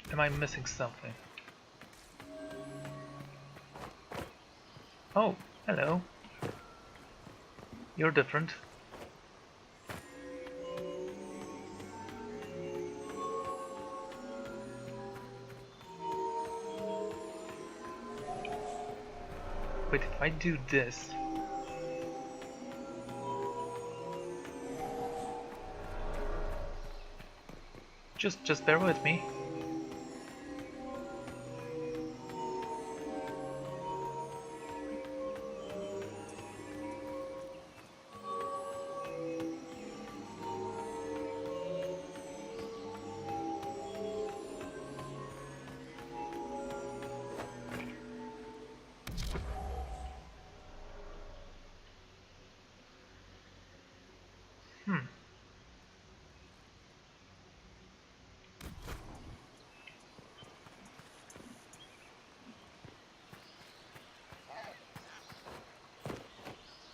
am I missing something? Oh, hello. You're different. Wait, if I do this... Just bear with me.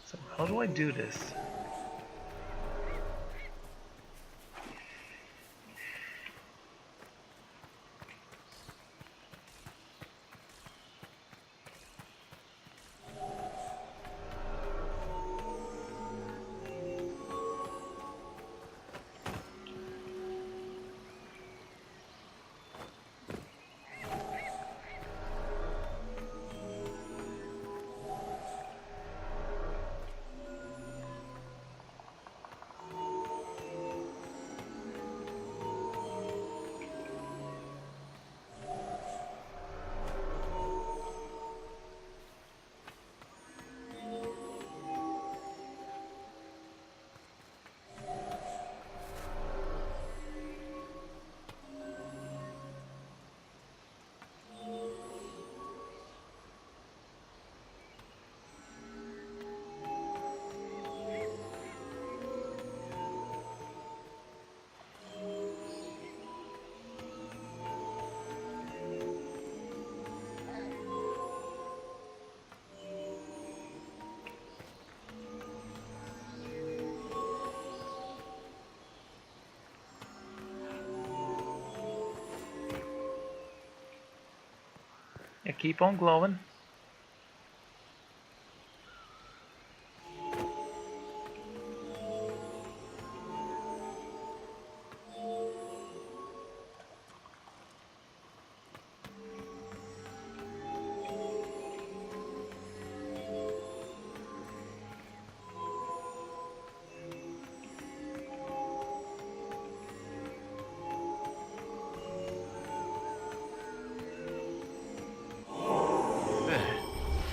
So how do I do this? Yeah, keep on glowing.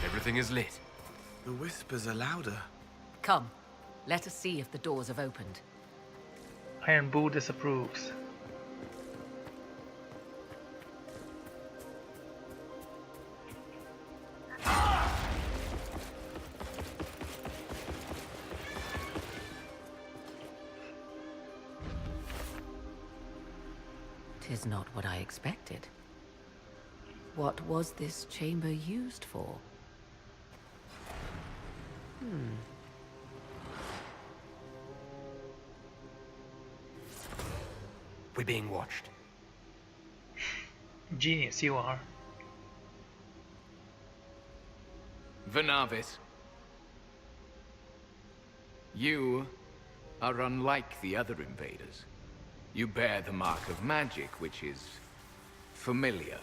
Everything is lit. The whispers are louder. Come, let us see if the doors have opened. Iron Boo disapproves. 'Tis not what I expected. What was this chamber used for? We're being watched. Genius you are. Vernavis. You are unlike the other invaders. You bear the mark of magic, which is familiar.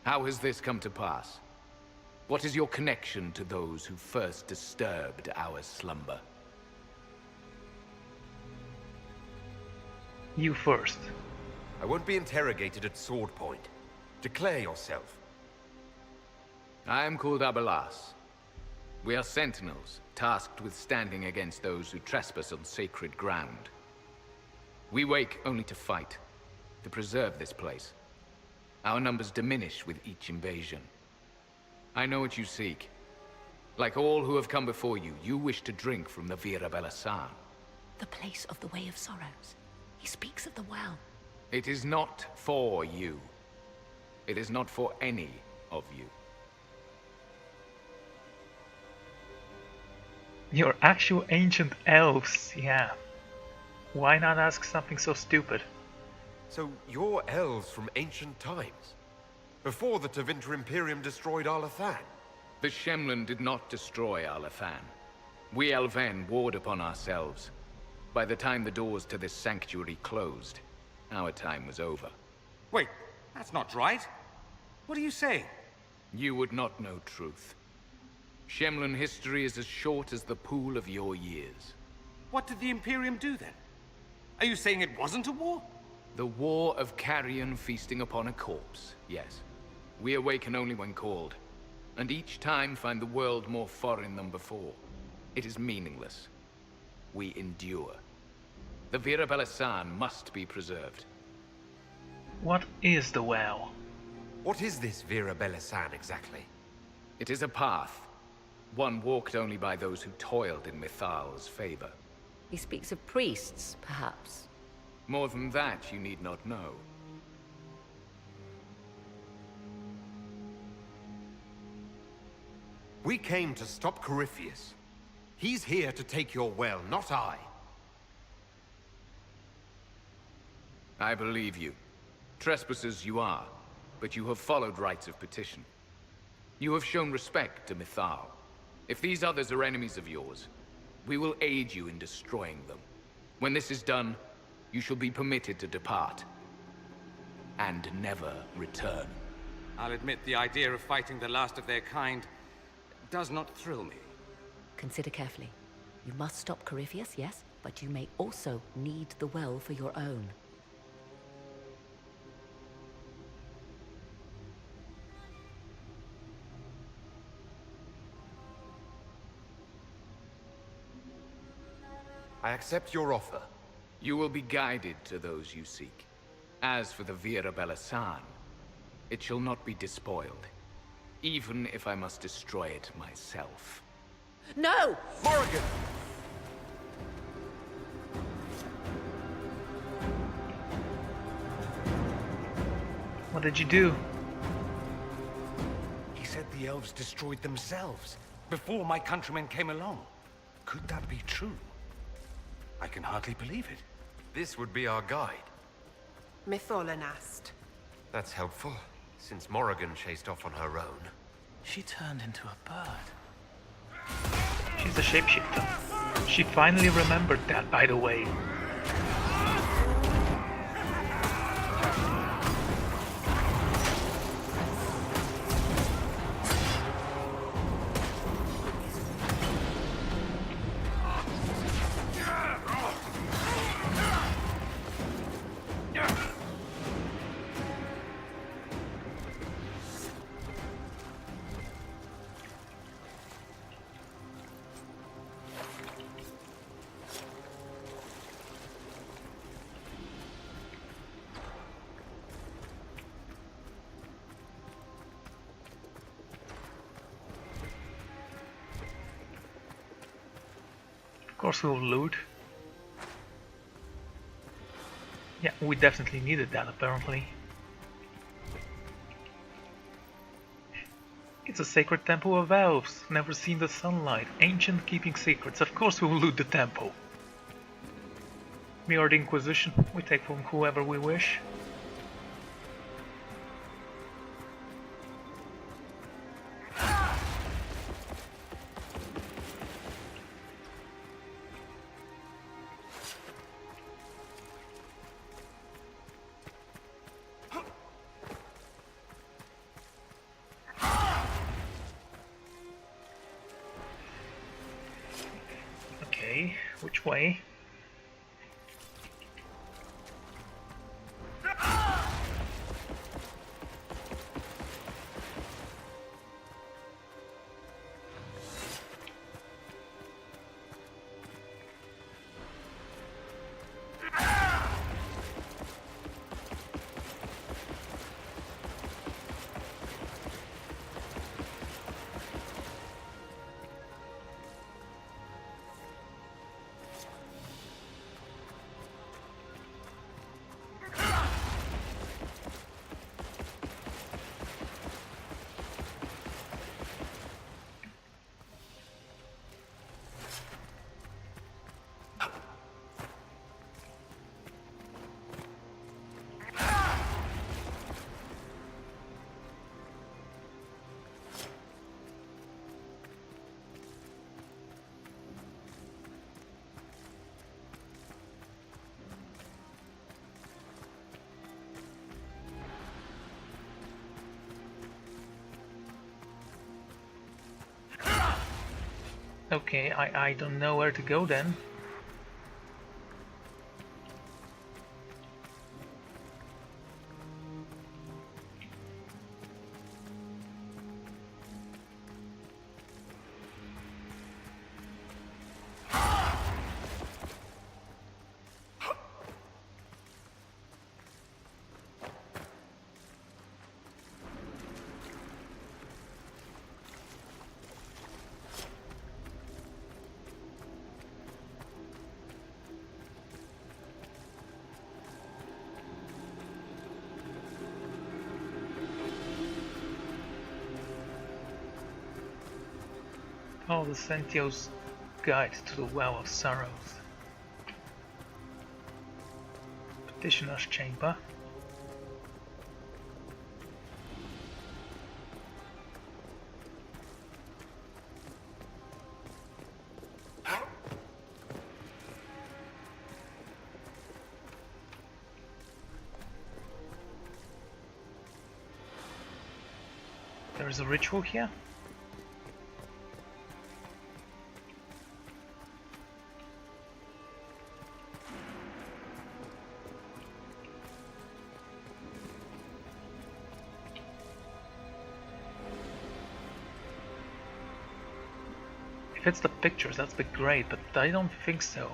How has this come to pass? What is your connection to those who first disturbed our slumber? You first. I won't be interrogated at sword point. Declare yourself. I am called Abelas. We are sentinels, tasked with standing against those who trespass on sacred ground. We wake only to fight, to preserve this place. Our numbers diminish with each invasion. I know what you seek. Like all who have come before you, you wish to drink from the Vira Belasan. The place of the Way of Sorrows. He speaks of the well. It is not for you. It is not for any of you. You're actual ancient elves, yeah. Why not ask something so stupid? So you're elves from ancient times? Before the Tevinter Imperium destroyed Arlathan? The Shemlin did not destroy Arlathan. We Elven warred upon ourselves. By the time the doors to this sanctuary closed, our time was over. Wait, that's not right. What are you saying? You would not know truth. Shemlin history is as short as the pool of your years. What did the Imperium do then? Are you saying it wasn't a war? The war of carrion feasting upon a corpse, yes. We awaken only when called, and each time find the world more foreign than before. It is meaningless. We endure. The Vira Belasan must be preserved. What is the well? What is this Vira Belasan exactly? It is a path. One walked only by those who toiled in Mithal's favor. He speaks of priests, perhaps. More than that, you need not know. We came to stop Corypheus. He's here to take your well, not I. I believe you. Trespassers you are, but you have followed rites of petition. You have shown respect to Mithal. If these others are enemies of yours, we will aid you in destroying them. When this is done, you shall be permitted to depart. And never return. I'll admit the idea of fighting the last of their kind does not thrill me. Consider carefully. You must stop Corypheus, yes, but you may also need the well for your own. I accept your offer. You will be guided to those you seek. As for the Vira Belasan, it shall not be despoiled, even if I must destroy it myself. No! Morrigan! What did you do? He said the elves destroyed themselves before my countrymen came along. Could that be true? I can hardly believe it. This would be our guide. Mytholanast. That's helpful, since Morrigan chased off on her own. She turned into a bird. She's a shapeshifter. She finally remembered that, by the way. Of course we'll loot. Yeah, we definitely needed that apparently. It's a sacred temple of elves, never seen the sunlight, ancient keeping secrets. Of course we will loot the temple. We are the Inquisition, we take from whoever we wish. Okay, which way? Okay, I don't know where to go then. Oh, the Sentio's Guide to the Well of Sorrows. Petitioner's Chamber. There is a ritual here. If it's the pictures, that's be great, but I don't think so.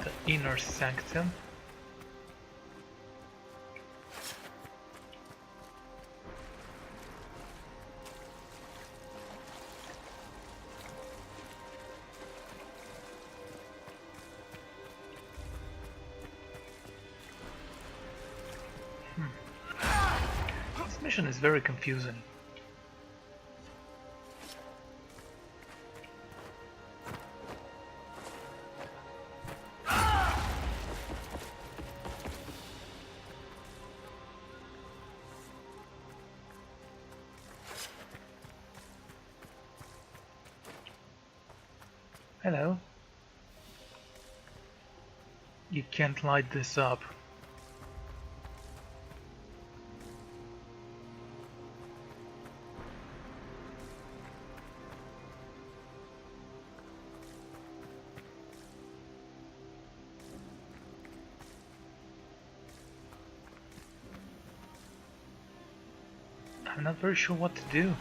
The Inner Sanctum. This mission is very confusing. Hello. You can't light this up. I'm not very sure what to do.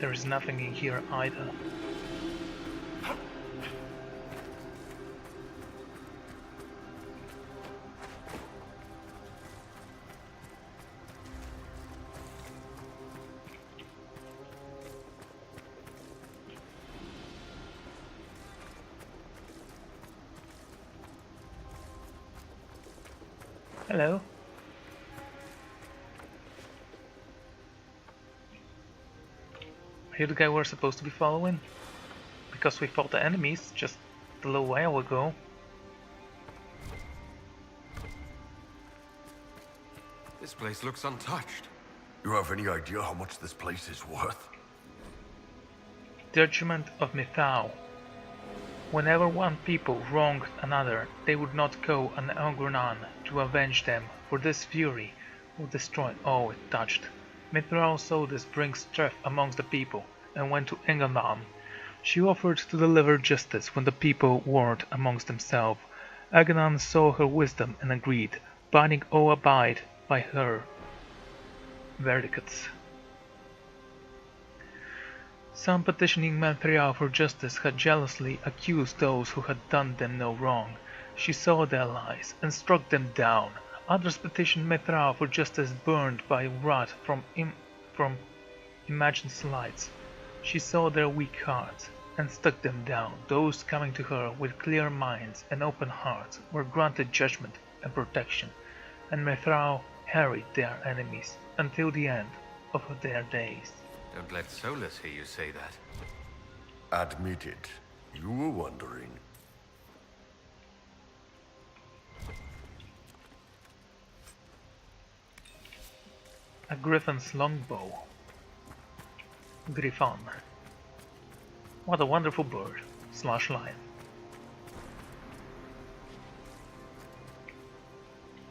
There is nothing in here either. Hello. Are you the guy we're supposed to be following? Because we fought the enemies just a little while ago. This place looks untouched. You have any idea how much this place is worth? Judgment of Mithau. Whenever one people wronged another, they would not go an Elgrunan to avenge them, for this fury would destroy all it touched. Mithral saw this bring strife amongst the people, and went to Engelnam. She offered to deliver justice when the people warred amongst themselves. Aghanan saw her wisdom and agreed, bidding all abide by her verdicts. Some petitioning Mithral for justice had jealously accused those who had done them no wrong. She saw their lies and struck them down. Others petitioned Mithral for justice burned by wrath from imagined slights. She saw their weak hearts and struck them down. Those coming to her with clear minds and open hearts were granted judgment and protection, and Mithral harried their enemies until the end of their days. Don't let Solus hear you say that. Admit it. You were wondering. A griffin's longbow. Griffon. What a wonderful bird. / lion.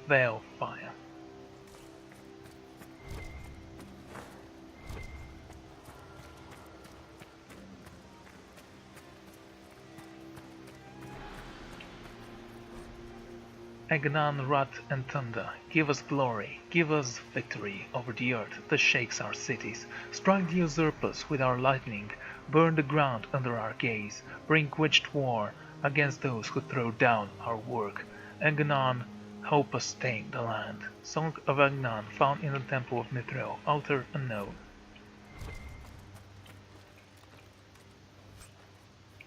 Veil fire. Aghanan, wrath and thunder, give us glory, give us victory over the earth that shakes our cities. Strike the usurpers with our lightning, burn the ground under our gaze, bring waged war against those who throw down our work. Aghanan, help us tame the land. Song of Aghanan found in the temple of Mithril, author unknown.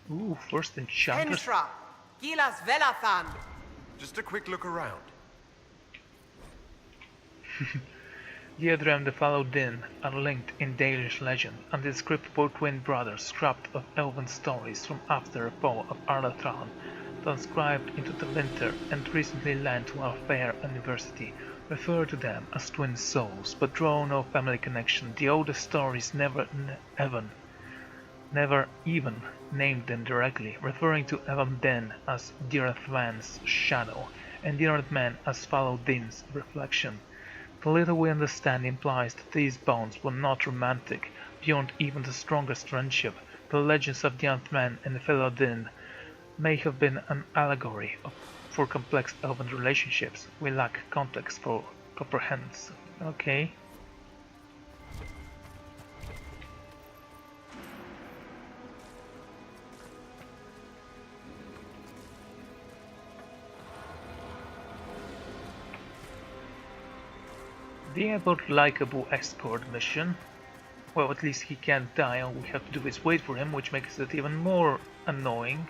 Ooh, first enchanters. Hensra, Gilas Velathan. Just a quick look around. Diadrem the Fallow Din are linked in Dalish legend, and the scriptable twin brothers scrapped of elven stories from after the fall of Arlathan, transcribed into the winter and recently lent to our fair university, refer to them as twin souls, but draw no family connection. The oldest stories never even named them directly, referring to Evan Den as Dirathman's shadow, and Dirathman as Fallow Din's reflection. The little we understand implies that these bonds were not romantic, beyond even the strongest friendship. The legends of Dirathman and Fallow Din may have been an allegory for complex elven relationships. We lack context for comprehends. Okay. The about likable escort mission. Well, at least he can't die, all we have to do is wait for him, which makes it even more annoying.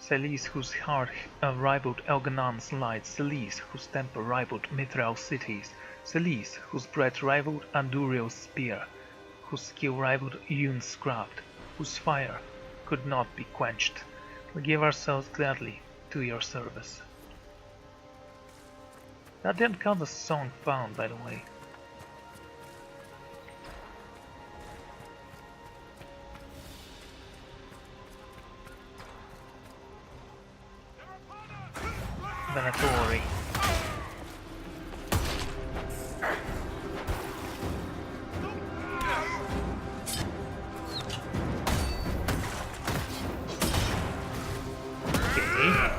Celise, whose heart rivaled Elganan's light, Celise, whose temper rivaled Mithral's cities, Celise, whose breath rivaled Andurio's spear, whose skill rivaled Yun's craft, whose fire could not be quenched. We give ourselves gladly to your service. That didn't count as song found, by the way. Venatori. Okay.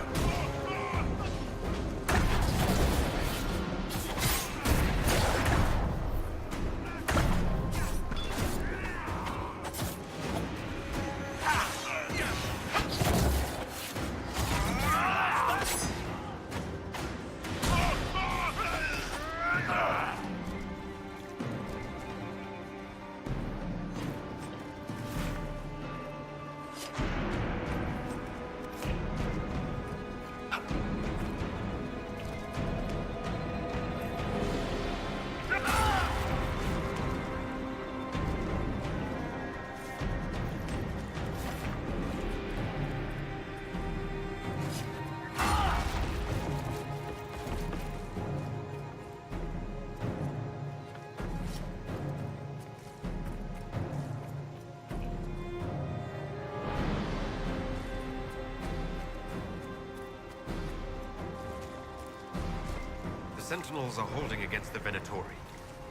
The Sentinels are holding against the Venatori.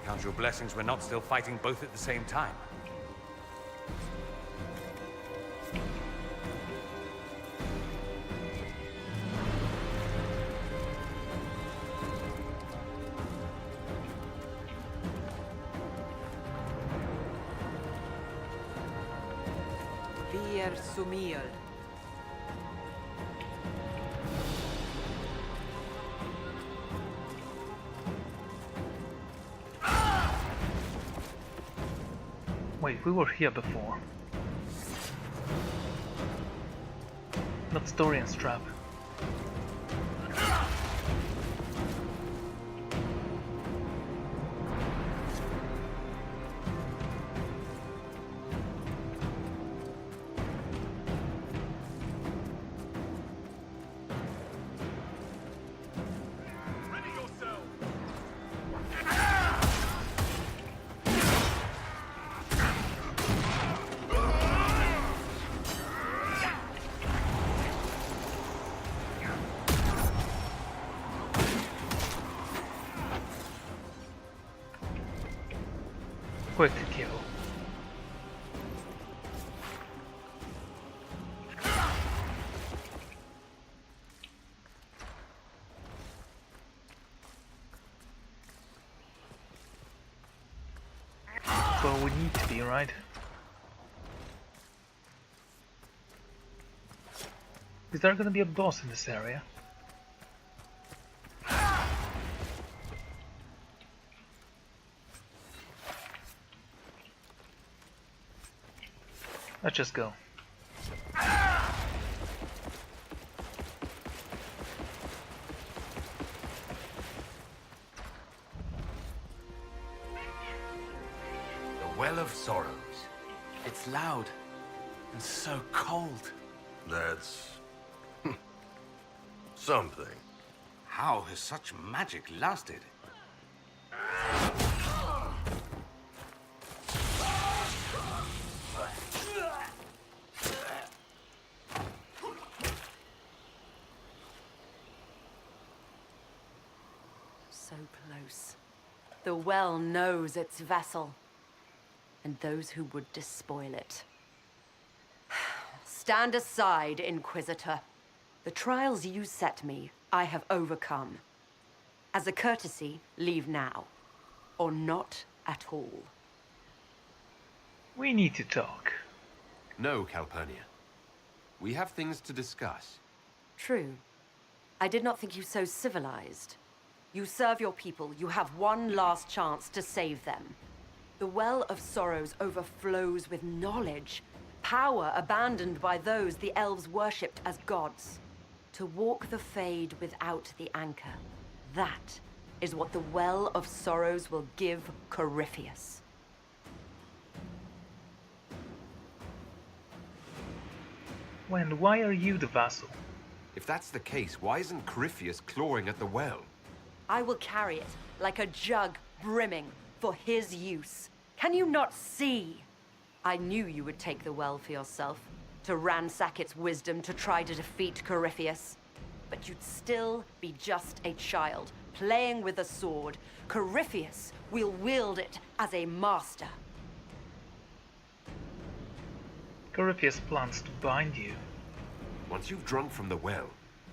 Count your blessings we're not still fighting both at the same time. Vir Sumiel. Wait, we were here before. Not Dorian's trap. Quick kill. Well, we need to be, right? Is there gonna be a boss in this area? Let's just go. The Well of Sorrows. It's loud and so cold. That's something. How has such magic lasted? So close. The well knows its vessel, and those who would despoil it. Stand aside, Inquisitor. The trials you set me, I have overcome. As a courtesy, leave now. Or not at all. We need to talk. No, Calpurnia. We have things to discuss. True. I did not think you so civilized. You serve your people. You have one last chance to save them. The Well of Sorrows overflows with knowledge, power abandoned by those the elves worshipped as gods. To walk the Fade without the anchor. That is what the Well of Sorrows will give Corypheus. Why are you the vassal? If that's the case, why isn't Corypheus clawing at the well? I will carry it like a jug brimming for his use. Can you not see? I knew you would take the well for yourself, to ransack its wisdom to try to defeat Corypheus. But you'd still be just a child, playing with a sword. Corypheus will wield it as a master. Corypheus plans to bind you. Once you've drunk from the well,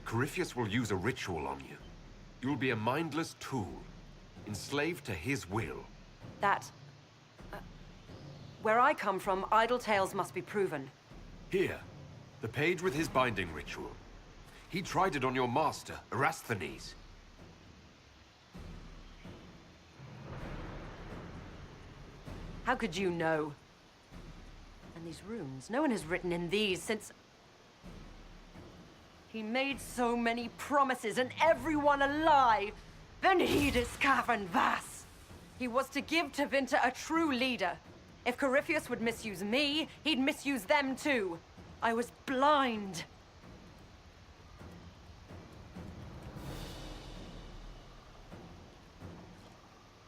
Corypheus will use a ritual on you. You'll be a mindless tool, enslaved to his will. That... where I come from, idle tales must be proven. Here, the page with his binding ritual. He tried it on your master, Erasthenes. How could you know? And these runes, no one has written in these since... He made so many promises, and everyone a lie. Then he discovered Vas. He was to give Tevinter a true leader. If Corypheus would misuse me, he'd misuse them too. I was blind.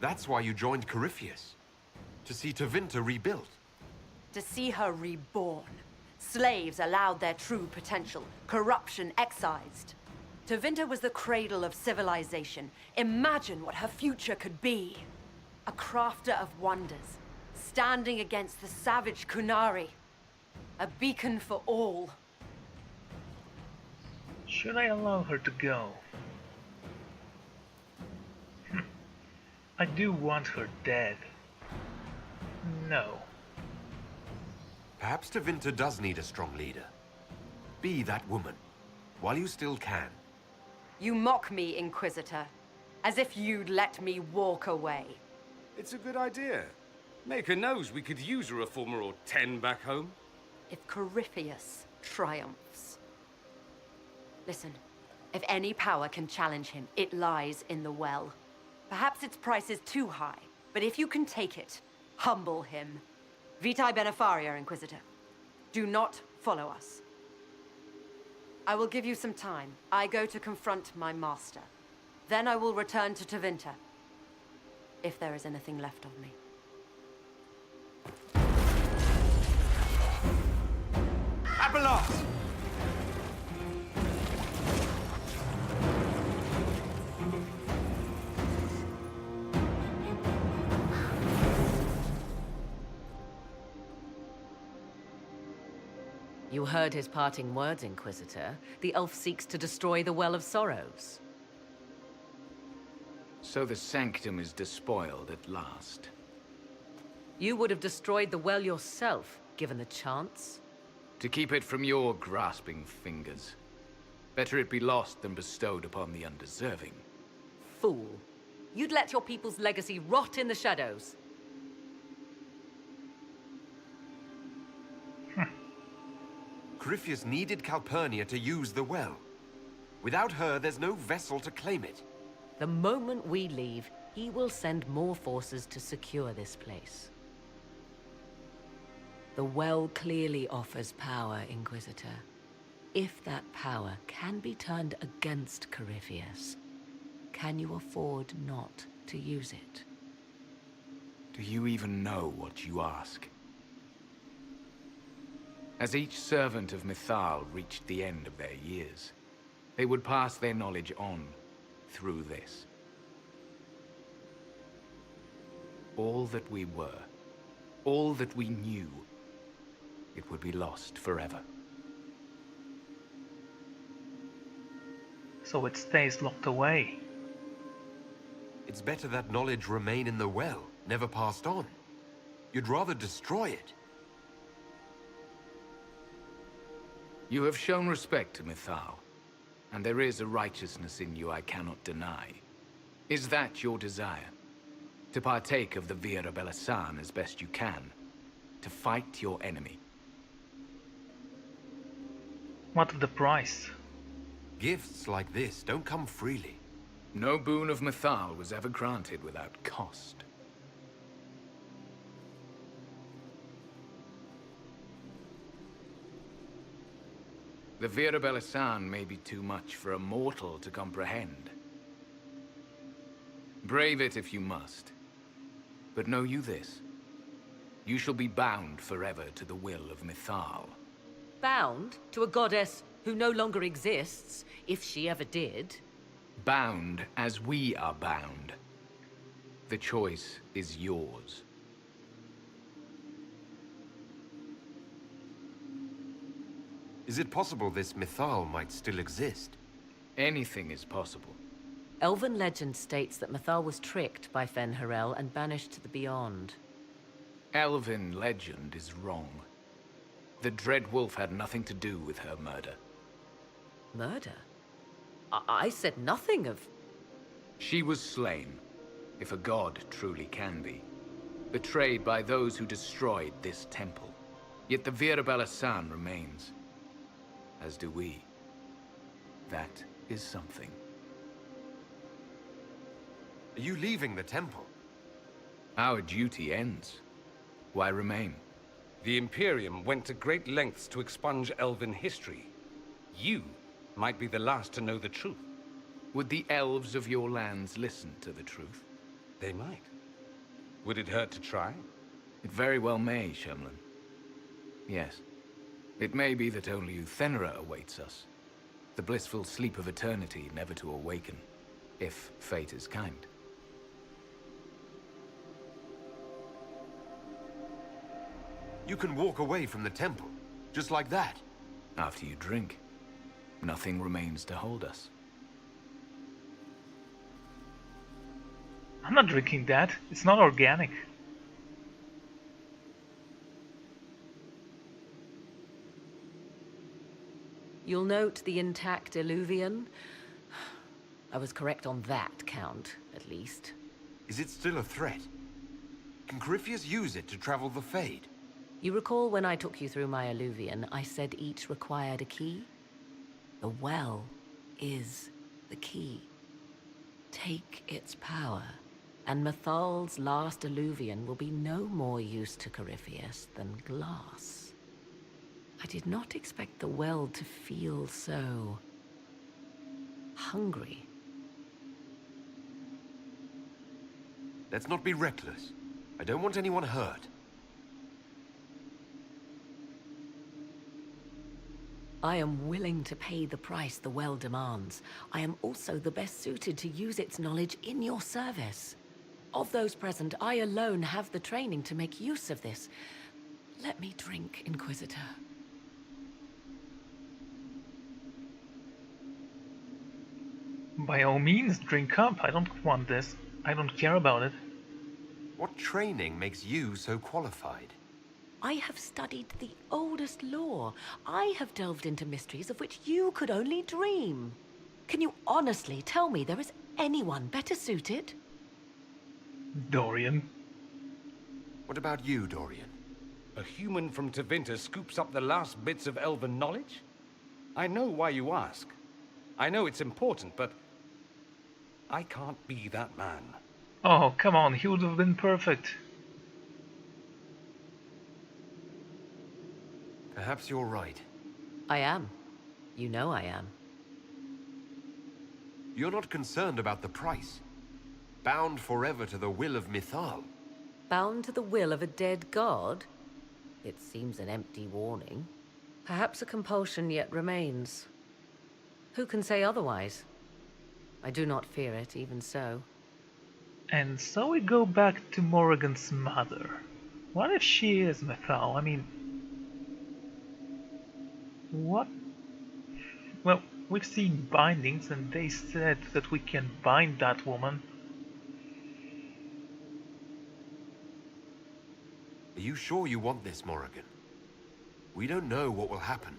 That's why you joined Corypheus. To see Tevinter rebuilt. To see her reborn. Slaves allowed their true potential, corruption excised. Tevinter was the cradle of civilization. Imagine what her future could be. A crafter of wonders, standing against the savage Kunari. A beacon for all. Should I allow her to go? I do want her dead. No. Perhaps Tevinter does need a strong leader. Be that woman, while you still can. You mock me, Inquisitor, as if you'd let me walk away. It's a good idea. Maker knows we could use a reformer or 10 back home. If Corypheus triumphs. Listen, if any power can challenge him, it lies in the well. Perhaps its price is too high, but if you can take it, humble him. Vitae Benefaria, Inquisitor. Do not follow us. I will give you some time. I go to confront my master. Then I will return to Tevinter. If there is anything left of me. Abelard! You heard his parting words, Inquisitor. The elf seeks to destroy the Well of Sorrows. So the Sanctum is despoiled at last. You would have destroyed the well yourself, given the chance. To keep it from your grasping fingers. Better it be lost than bestowed upon the undeserving. Fool. You'd let your people's legacy rot in the shadows. Corypheus needed Calpurnia to use the well. Without her, there's no vessel to claim it. The moment we leave, he will send more forces to secure this place. The well clearly offers power, Inquisitor. If that power can be turned against Corypheus, can you afford not to use it? Do you even know what you ask? As each servant of Mythal reached the end of their years, they would pass their knowledge on through this. All that we were, all that we knew, it would be lost forever. So it stays locked away. It's better that knowledge remain in the well, never passed on. You'd rather destroy it. You have shown respect to Mythal, and there is a righteousness in you I cannot deny. Is that your desire? To partake of the Vira Belasan as best you can? To fight your enemy? What of the price? Gifts like this don't come freely. No boon of Mythal was ever granted without cost. The Vira Belasan may be too much for a mortal to comprehend. Brave it if you must. But know you this. You shall be bound forever to the will of Mythal. Bound to a goddess who no longer exists, if she ever did. Bound as we are bound. The choice is yours. Is it possible this Mythal might still exist? Anything is possible. Elven legend states that Mythal was tricked by Fen-Harel and banished to the Beyond. Elven legend is wrong. The Dread Wolf had nothing to do with her murder. Murder? I said nothing of... She was slain, if a god truly can be. Betrayed by those who destroyed this temple. Yet the Virabella San remains. As do we. That is something. Are you leaving the temple? Our duty ends. Why remain? The Imperium went to great lengths to expunge Elven history. You might be the last to know the truth. Would the elves of your lands listen to the truth? They might. Would it hurt to try? It very well may, Shemlin. Yes. It may be that only Uthenera awaits us. The blissful sleep of eternity, never to awaken, if fate is kind. You can walk away from the temple, just like that. After you drink, nothing remains to hold us. I'm not drinking that. It's not organic. You'll note the intact Illuvian. I was correct on that count, at least. Is it still a threat? Can Corypheus use it to travel the Fade? You recall when I took you through my Illuvian, I said each required a key? The well is the key. Take its power, and Mythal's last Illuvian will be no more use to Corypheus than glass. I did not expect the well to feel so... hungry. Let's not be reckless. I don't want anyone hurt. I am willing to pay the price the well demands. I am also the best suited to use its knowledge in your service. Of those present, I alone have the training to make use of this. Let me drink, Inquisitor. By all means, drink up. I don't want this. I don't care about it. What training makes you so qualified? I have studied the oldest lore. I have delved into mysteries of which you could only dream. Can you honestly tell me there is anyone better suited? Dorian. What about you, Dorian? A human from Tevinter scoops up the last bits of Elven knowledge? I know why you ask. I know it's important, but... I can't be that man. Oh, come on, he would have been perfect. Perhaps you're right. I am. You know I am. You're not concerned about the price. Bound forever to the will of Mythal. Bound to the will of a dead god? It seems an empty warning. Perhaps a compulsion yet remains. Who can say otherwise? I do not fear it, even so. And so we go back to Morrigan's mother. What if she is Mythal? I mean... What? Well, we've seen bindings and they said that we can bind that woman. Are you sure you want this, Morrigan? We don't know what will happen.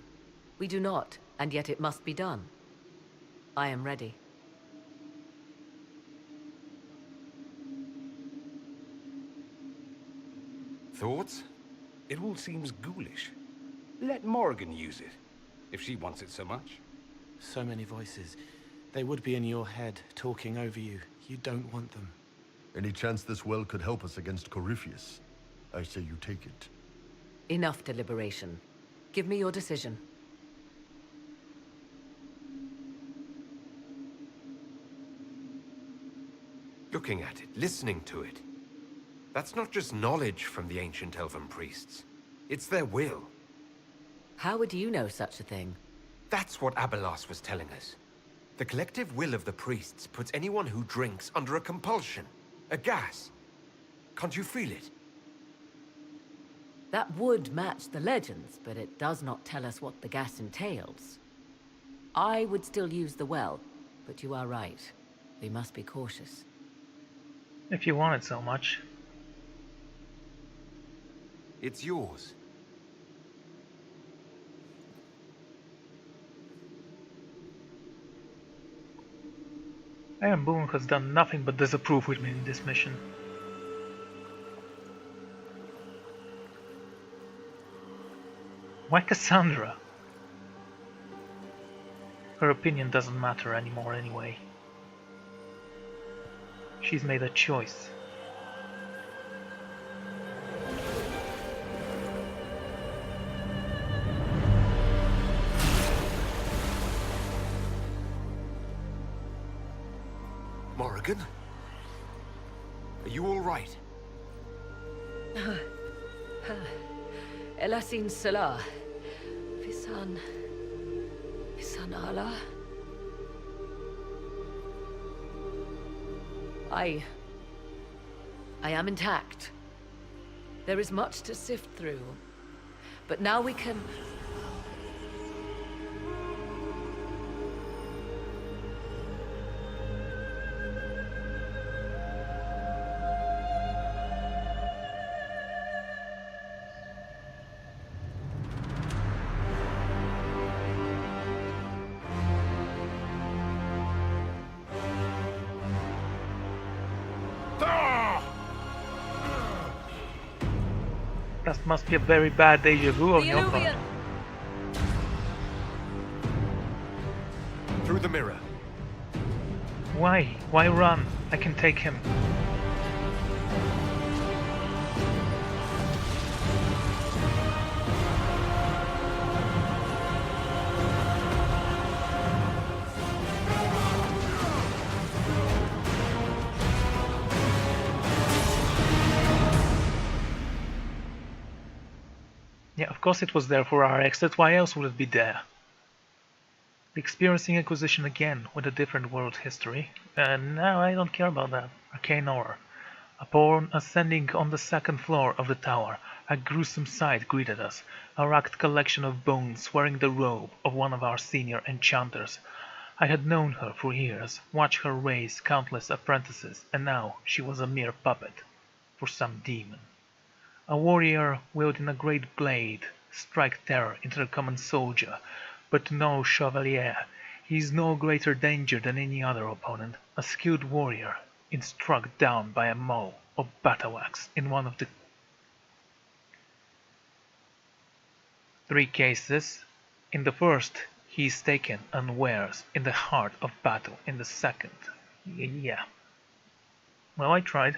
We do not, and yet it must be done. I am ready. Thoughts? It all seems ghoulish. Let Morrigan use it, if she wants it so much. So many voices. They would be in your head, talking over you. You don't want them. Any chance this well could help us against Corypheus? I say you take it. Enough deliberation. Give me your decision. Looking at it, listening to it. That's not just knowledge from the ancient elven priests. It's their will. How would you know such a thing? That's what Abelas was telling us. The collective will of the priests puts anyone who drinks under a compulsion. A gas. Can't you feel it? That would match the legends, but it does not tell us what the gas entails. I would still use the well, But you are right. We must be cautious. If you want it so much. It's yours. Iron Boone has done nothing but disapprove with me in this mission. Why Cassandra? Her opinion doesn't matter anymore anyway. She's made a choice. Morrigan? Are you all right? Elasin Salah. Visan Allah. I am intact. There is much to sift through. But now we can... That must be a very bad deja vu on your part. Through the mirror. Why? Why run? I can take him. Yeah, of course it was there for our exit. Why else would it be there? Experiencing Inquisition again with a different world history. No, I don't care about that. Arcane Horror. Upon ascending on the second floor of the tower, a gruesome sight greeted us. A racked collection of bones wearing the robe of one of our senior enchanters. I had known her for years, watched her raise countless apprentices, and now she was a mere puppet for some demon. A warrior wielding a great blade, strike terror into the common soldier, but no chevalier. He is no greater danger than any other opponent, a skilled warrior, is struck down by a maul or battle axe in one of the 3 cases. In the first, he is taken unawares in the heart of battle. In the second, yeah. Well, I tried.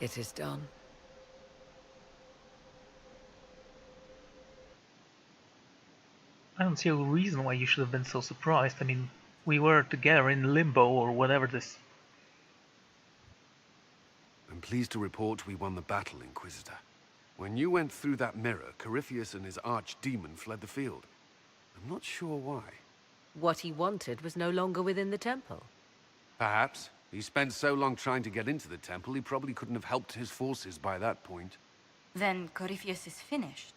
It is done. I don't see a reason why you should have been so surprised. I mean, we were together in limbo or whatever this... I'm pleased to report we won the battle, Inquisitor. When you went through that mirror, Corypheus and his archdemon fled the field. I'm not sure why. What he wanted was no longer within the temple. Perhaps. He spent so long trying to get into the temple, he probably couldn't have helped his forces by that point. Then Corypheus is finished.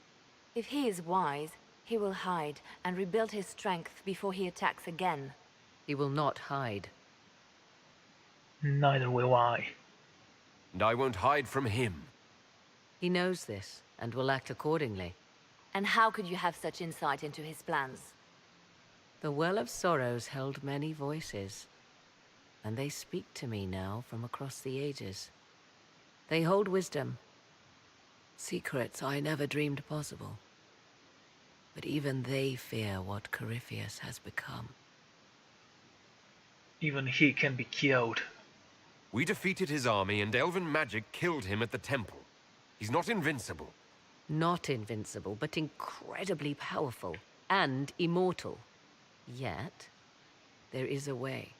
If he is wise, he will hide and rebuild his strength before he attacks again. He will not hide. Neither will I. And I won't hide from him. He knows this, and will act accordingly. And how could you have such insight into his plans? The Well of Sorrows held many voices, and they speak to me now from across the ages. They hold wisdom, secrets I never dreamed possible. But even they fear what Corypheus has become. Even he can be killed. We defeated his army and elven magic killed him at the temple. He's not invincible. Not invincible, but incredibly powerful and immortal. Yet, there is a way.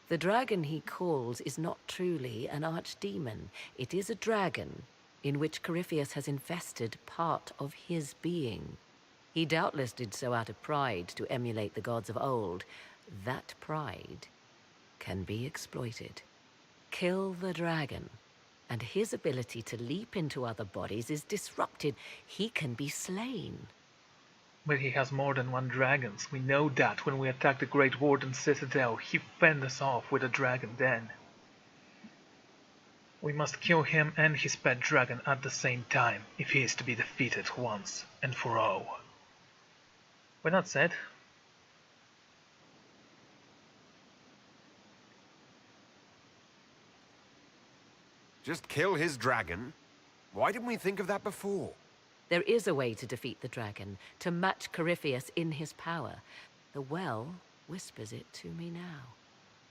The dragon he calls is not truly an archdemon. It is a dragon in which Corypheus has invested part of his being. He doubtless did so out of pride to emulate the gods of old. That pride can be exploited. Kill the dragon, and his ability to leap into other bodies is disrupted. He can be slain. But he has more than one dragon. We know that when we attacked the Great Warden Citadel, he fended us off with a dragon then. We must kill him and his pet dragon at the same time, if he is to be defeated once and for all. With that said, just kill his dragon? Why didn't we think of that before? There is a way to defeat the dragon, to match Corypheus in his power. The well whispers it to me now.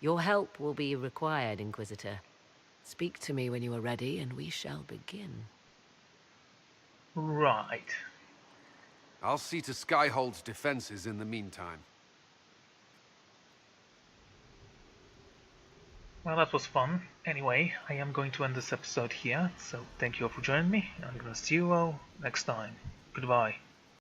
Your help will be required, Inquisitor. Speak to me when you are ready, and we shall begin. right. I'll see to Skyhold's defenses in the meantime. Well, that was fun. Anyway, I am going to end this episode here, so thank you all for joining me, and I'm gonna see you all next time. Goodbye.